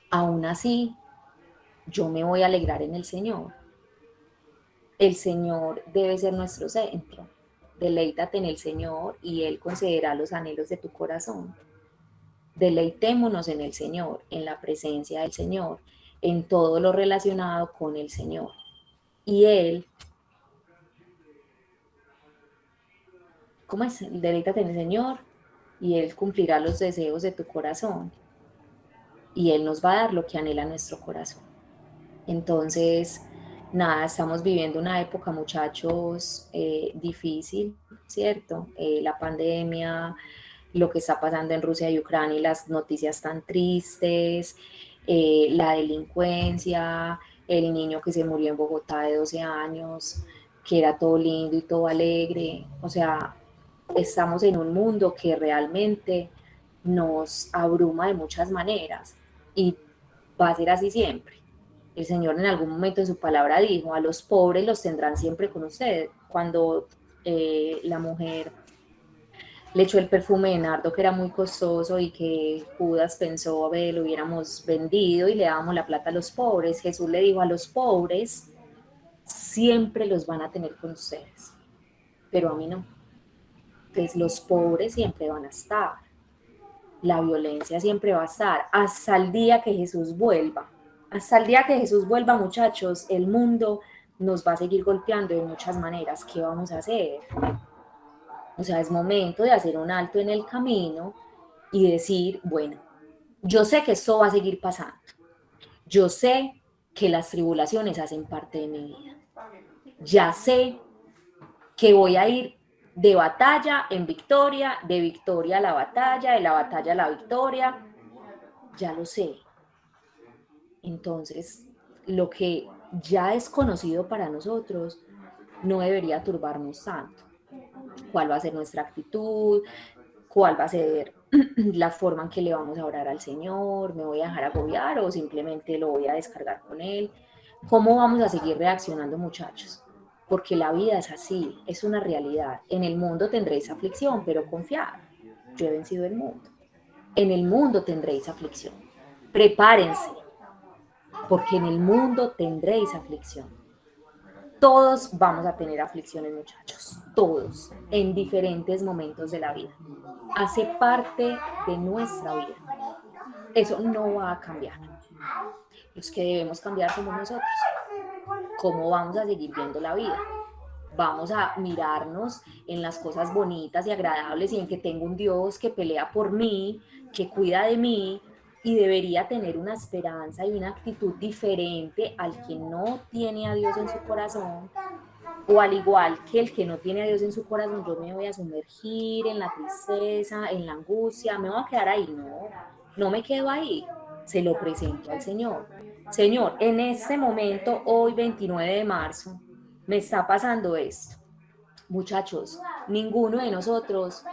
aún así yo me voy a alegrar en el Señor. El Señor debe ser nuestro centro. Deleítate en el Señor y Él concederá los anhelos de tu corazón. Deleitémonos en el Señor, en la presencia del Señor, en todo lo relacionado con el Señor. Y Él, ¿cómo es? Deleítate en el Señor y Él cumplirá los deseos de tu corazón. Y Él nos va a dar lo que anhela nuestro corazón. Entonces, nada, estamos viviendo una época, muchachos, difícil, ¿cierto? La pandemia, lo que está pasando en Rusia y Ucrania y las noticias tan tristes, la delincuencia, el niño que se murió en Bogotá de 12 años, que era todo lindo y todo alegre. O sea, estamos en un mundo que realmente nos abruma de muchas maneras y va a ser así siempre. El Señor en algún momento en su palabra dijo, a los pobres los tendrán siempre con ustedes. Cuando la mujer le echó el perfume de nardo que era muy costoso y que Judas pensó, a ver, lo hubiéramos vendido y le dábamos la plata a los pobres. Jesús le dijo, a los pobres siempre los van a tener con ustedes, pero a mí no. Entonces los pobres siempre van a estar, la violencia siempre va a estar, hasta el día que Jesús vuelva. Hasta el día que Jesús vuelva, muchachos, el mundo nos va a seguir golpeando de muchas maneras. ¿Qué vamos a hacer? O sea, es momento de hacer un alto en el camino y decir, bueno, yo sé que esto va a seguir pasando. Yo sé que las tribulaciones hacen parte de mi vida. Ya sé que voy a ir de batalla en victoria, de victoria a la batalla, de la batalla a la victoria. Ya lo sé. Entonces, lo que ya es conocido para nosotros no debería turbarnos tanto. ¿Cuál va a ser nuestra actitud? ¿Cuál va a ser la forma en que le vamos a orar al Señor? ¿Me voy a dejar agobiar o simplemente lo voy a descargar con Él? ¿Cómo vamos a seguir reaccionando, muchachos? Porque la vida es así, es una realidad. En el mundo tendréis aflicción, pero confiad, yo he vencido el mundo. En el mundo tendréis aflicción. Prepárense, porque en el mundo tendréis aflicción. Todos vamos a tener aflicciones, muchachos, todos, en diferentes momentos de la vida. Hace parte de nuestra vida. Eso no va a cambiar. Los que debemos cambiar somos nosotros. ¿Cómo vamos a seguir viendo la vida? Vamos a mirarnos en las cosas bonitas y agradables y en que tengo un Dios que pelea por mí, que cuida de mí y debería tener una esperanza y una actitud diferente al que no tiene a Dios en su corazón, o al igual que el que no tiene a Dios en su corazón, yo me voy a sumergir en la tristeza, en la angustia, me voy a quedar ahí. No, no me quedo ahí, se lo presento al Señor. Señor, en este momento, hoy 29 de marzo, me está pasando esto. Muchachos, ninguno de nosotros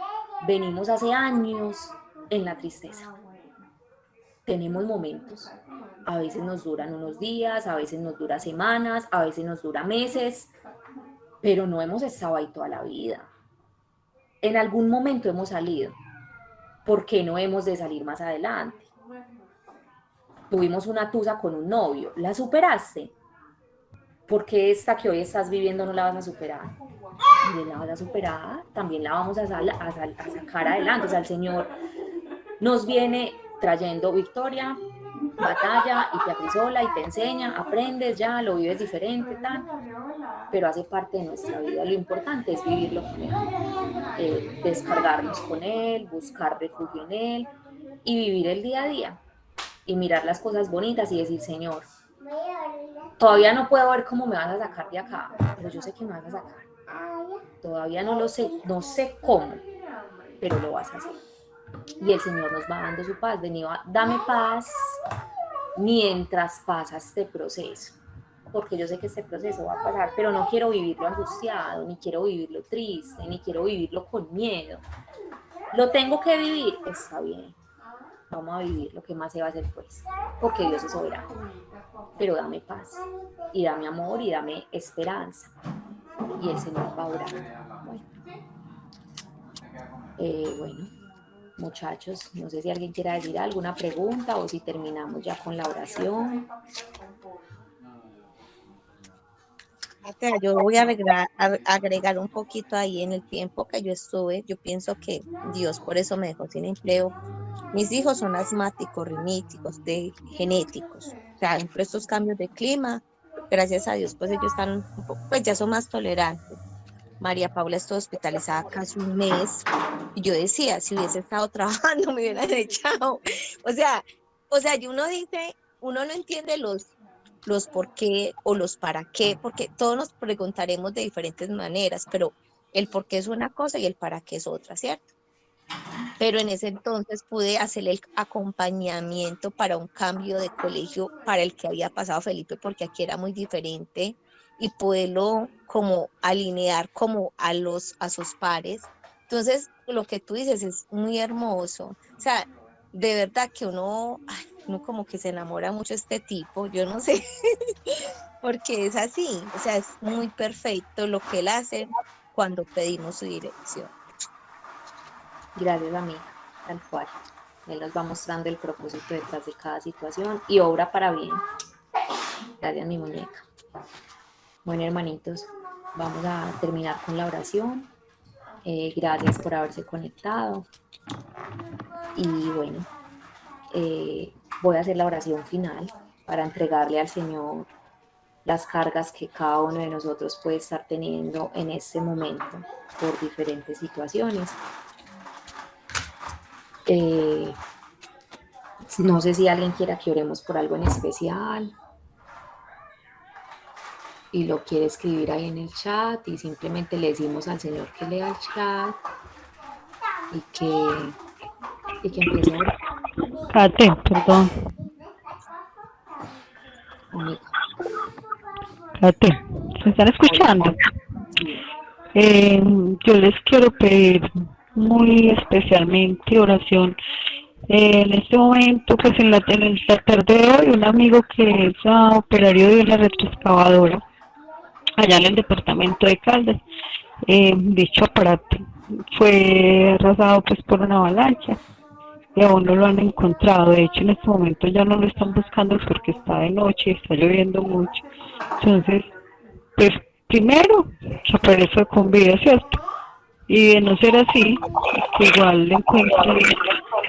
venimos hace años en la tristeza. Tenemos momentos. A veces nos duran unos días, a veces nos dura semanas, a veces nos dura meses, pero no hemos estado ahí toda la vida. En algún momento hemos salido. ¿Por qué no hemos de salir más adelante? Tuvimos una tusa con un novio, ¿la superaste? ¿Por qué esta que hoy estás viviendo no la vas a superar? También la vas a superar, también la vamos a sacar adelante. O sea, el Señor nos viene trayendo victoria, batalla, y te acrisola y te enseña, aprendes ya, lo vives diferente, tal, pero hace parte de nuestra vida. Lo importante es vivirlo con Él, descargarnos con Él, buscar refugio en Él y vivir el día a día y mirar las cosas bonitas y decir, Señor, todavía no puedo ver cómo me vas a sacar de acá, pero yo sé que me vas a sacar. Todavía no lo sé, no sé cómo, pero lo vas a hacer. Y el Señor nos va dando su paz. Vení, dame paz mientras pasa este proceso, porque yo sé que este proceso va a pasar, pero no quiero vivirlo angustiado, ni quiero vivirlo triste, ni quiero vivirlo con miedo. Lo tengo que vivir, está bien, vamos a vivir lo que más se va a hacer, pues, porque Dios es soberano. Pero dame paz, y dame amor, y dame esperanza, y el Señor va a orar. Bueno, muchachos, no sé si alguien quiera decir alguna pregunta o si terminamos ya con la oración. Yo voy a agregar un poquito ahí. En el tiempo que yo estuve, yo pienso que Dios por eso me dejó sin empleo. Mis hijos son asmáticos, riníticos, genéticos. O sea, entre estos cambios de clima, gracias a Dios, pues ellos están, pues ya son más tolerantes. María Paula estuvo hospitalizada casi un mes. Y yo decía, si hubiese estado trabajando, me hubieran echado. O sea, y uno dice, uno no entiende los por qué o los para qué, porque todos nos preguntaremos de diferentes maneras, pero el por qué es una cosa y el para qué es otra, ¿cierto? Pero en ese entonces pude hacer el acompañamiento para un cambio de colegio para el que había pasado Felipe, porque aquí era muy diferente, y poderlo como alinear como a sus pares. Entonces, lo que tú dices es muy hermoso. O sea, de verdad que uno como que se enamora mucho de este tipo, yo no sé, porque es así. O sea, es muy perfecto lo que él hace cuando pedimos su dirección. Gracias, amiga, tal cual. Él nos va mostrando el propósito detrás de cada situación y obra para bien. Gracias, mi muñeca. Bueno, hermanitos, vamos a terminar con la oración. Gracias por haberse conectado. Y bueno, voy a hacer la oración final para entregarle al Señor las cargas que cada uno de nosotros puede estar teniendo en este momento por diferentes situaciones. No sé si alguien quiera que oremos por algo en especial y lo quiere escribir ahí en el chat y simplemente le decimos al Señor que lea el chat y que empiece a orar. Kate, perdón. Amiga. Kate, ¿se están escuchando? Yo les quiero pedir muy especialmente oración. En este momento, pues en la tarde de hoy, un amigo que es operario de una retroexcavadora allá en el departamento de Caldas, dicho aparato fue arrasado pues por una avalancha y aún no lo han encontrado. De hecho, en este momento ya no lo están buscando porque está de noche y está lloviendo mucho. Entonces, pues primero, que aparezca con vida, ¿cierto? Y de no ser así, que igual le encuentre,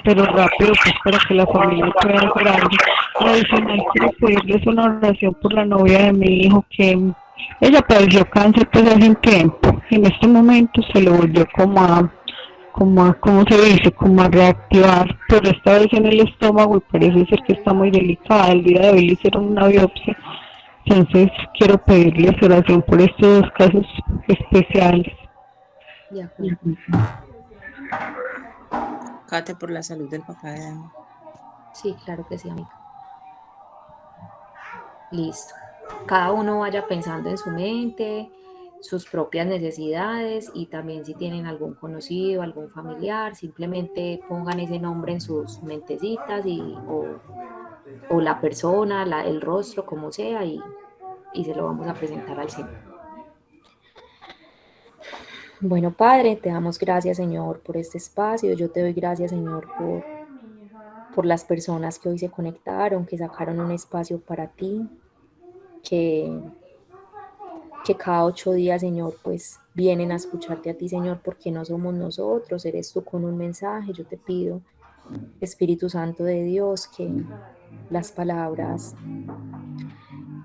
pero rápido, pues para que la familia pueda hacer algo. Adicional, quiero pedirles una oración por la novia de mi hijo, que ella padeció cáncer pues hace un tiempo. En este momento se le volvió ¿cómo se dice? Como a reactivar, pero esta vez en el estómago y parece ser que está muy delicada. El día de hoy le hicieron una biopsia. Entonces quiero pedirles oración por estos dos casos especiales. De acuerdo. Kate, por la salud del papá de Dani. Sí, claro que sí, amiga. Listo. Cada uno vaya pensando en su mente, sus propias necesidades y también si tienen algún conocido, algún familiar, simplemente pongan ese nombre en sus mentecitas o la persona, el rostro, como sea, y se lo vamos a presentar al Señor. Bueno, Padre, te damos gracias, Señor, por este espacio. Yo te doy gracias, Señor, por las personas que hoy se conectaron, que sacaron un espacio para ti, que cada 8 días, Señor, pues vienen a escucharte a ti, Señor, porque no somos nosotros, eres tú con un mensaje. Yo te pido, Espíritu Santo de Dios, que las palabras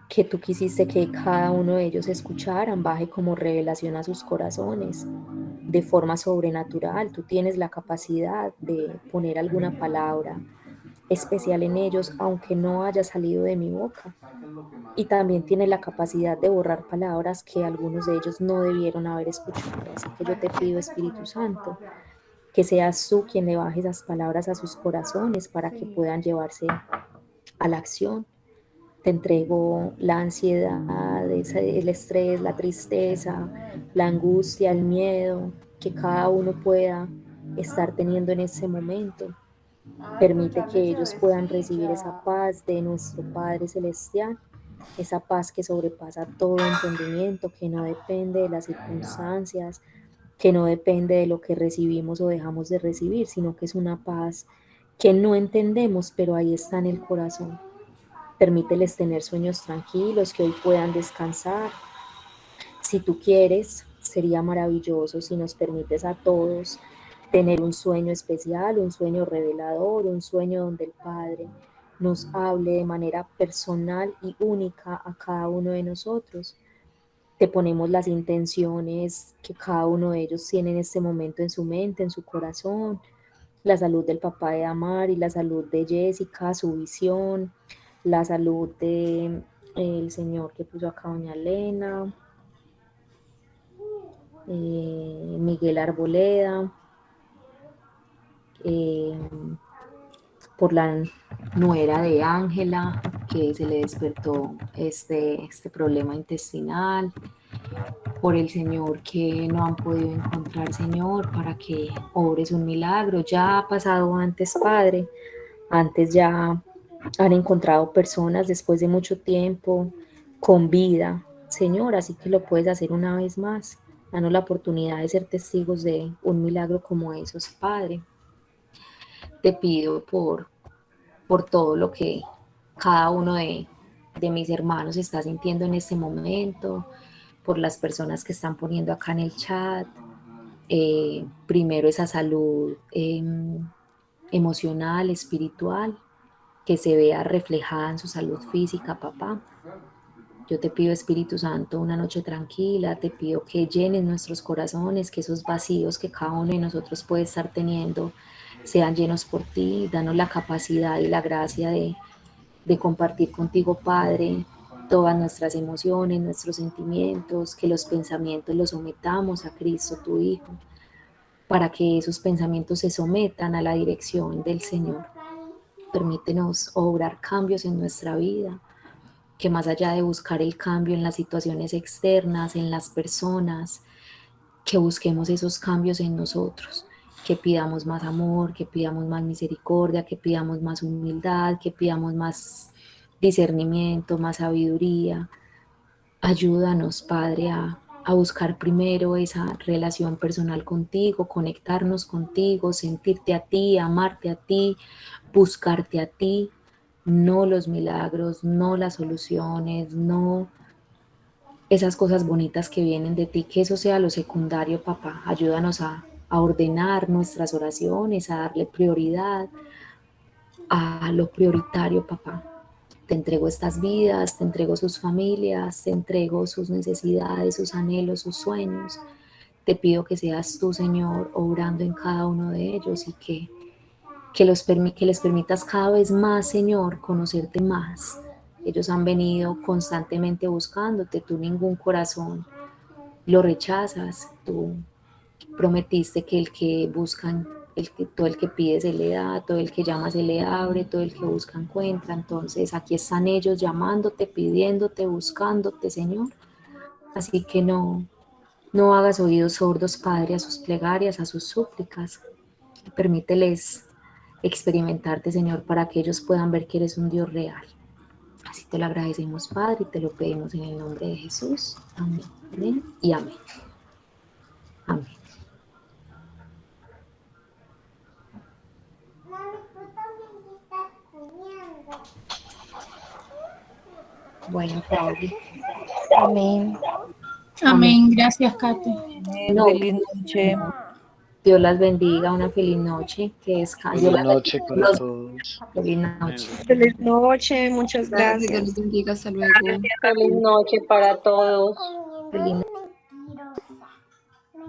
que tú quisiste que cada uno de ellos escucharan baje como revelación a sus corazones de forma sobrenatural. Tú tienes la capacidad de poner alguna palabra especial en ellos, aunque no haya salido de mi boca. Y también tienes la capacidad de borrar palabras que algunos de ellos no debieron haber escuchado. Así que yo te pido, Espíritu Santo, que seas tú quien le baje esas palabras a sus corazones para que puedan llevarse a la acción. Te entrego la ansiedad, el estrés, la tristeza, la angustia, el miedo que cada uno pueda estar teniendo en ese momento. Permite que ellos puedan recibir esa paz de nuestro Padre Celestial, esa paz que sobrepasa todo entendimiento, que no depende de las circunstancias, que no depende de lo que recibimos o dejamos de recibir, sino que es una paz que no entendemos, pero ahí está en el corazón. Permíteles tener sueños tranquilos, que hoy puedan descansar. Si tú quieres, sería maravilloso si nos permites a todos tener un sueño especial, un sueño revelador, un sueño donde el Padre nos hable de manera personal y única a cada uno de nosotros. Te ponemos las intenciones que cada uno de ellos tiene en este momento en su mente, en su corazón, la salud del papá de Amar y la salud de Jessica, su visión, la salud de el señor que puso acá doña Elena, Miguel Arboleda, por la nuera de Ángela, que se le despertó este problema intestinal, por el Señor que no han podido encontrar, Señor, para que obres un milagro. Ya ha pasado antes, Padre, antes ya han encontrado personas después de mucho tiempo con vida, Señor, así que lo puedes hacer una vez más. Danos la oportunidad de ser testigos de un milagro como esos, Padre. Te pido por todo lo que cada uno de mis hermanos está sintiendo en este momento, por las personas que están poniendo acá en el chat. Primero esa salud emocional, espiritual, que se vea reflejada en su salud física, papá. Yo te pido, Espíritu Santo, una noche tranquila, te pido que llenes nuestros corazones, que esos vacíos que cada uno de nosotros puede estar teniendo sean llenos por ti. Danos la capacidad y la gracia de compartir contigo, Padre, todas nuestras emociones, nuestros sentimientos, que los pensamientos los sometamos a Cristo, tu Hijo, para que esos pensamientos se sometan a la dirección del Señor. Permítenos obrar cambios en nuestra vida, que más allá de buscar el cambio en las situaciones externas, en las personas, que busquemos esos cambios en nosotros, que pidamos más amor, que pidamos más misericordia, que pidamos más humildad, que pidamos más discernimiento, más sabiduría. Ayúdanos, Padre, a buscar primero esa relación personal contigo, conectarnos contigo, sentirte a ti, amarte a ti, buscarte a ti, no los milagros, no las soluciones, no esas cosas bonitas que vienen de ti, que eso sea lo secundario, papá. Ayúdanos a ordenar nuestras oraciones, a darle prioridad a lo prioritario, papá. Te entrego estas vidas, te entrego sus familias, te entrego sus necesidades, sus anhelos, sus sueños. Te pido que seas tú, Señor, obrando en cada uno de ellos y que les permitas cada vez más, Señor, conocerte más. Ellos han venido constantemente buscándote, tú ningún corazón lo rechazas, tú prometiste que el que buscan, todo el que pide se le da, todo el que llama se le abre, todo el que busca encuentra. Entonces aquí están ellos llamándote, pidiéndote, buscándote, Señor. Así que no hagas oídos sordos, Padre, a sus plegarias, a sus súplicas. Permíteles experimentarte, Señor, para que ellos puedan ver que eres un Dios real. Así te lo agradecemos, Padre, y te lo pedimos en el nombre de Jesús. Amén, amén y amén. Amén. Bueno, Padre. Amén. Amén. Gracias, Kate. No, Feliz noche. Dios las bendiga, una feliz noche, que descansen. Feliz noche para todos. Feliz noche. Feliz noche, muchas Gracias, gracias. Dios les bendiga. Hasta luego. Feliz noche para todos. Feliz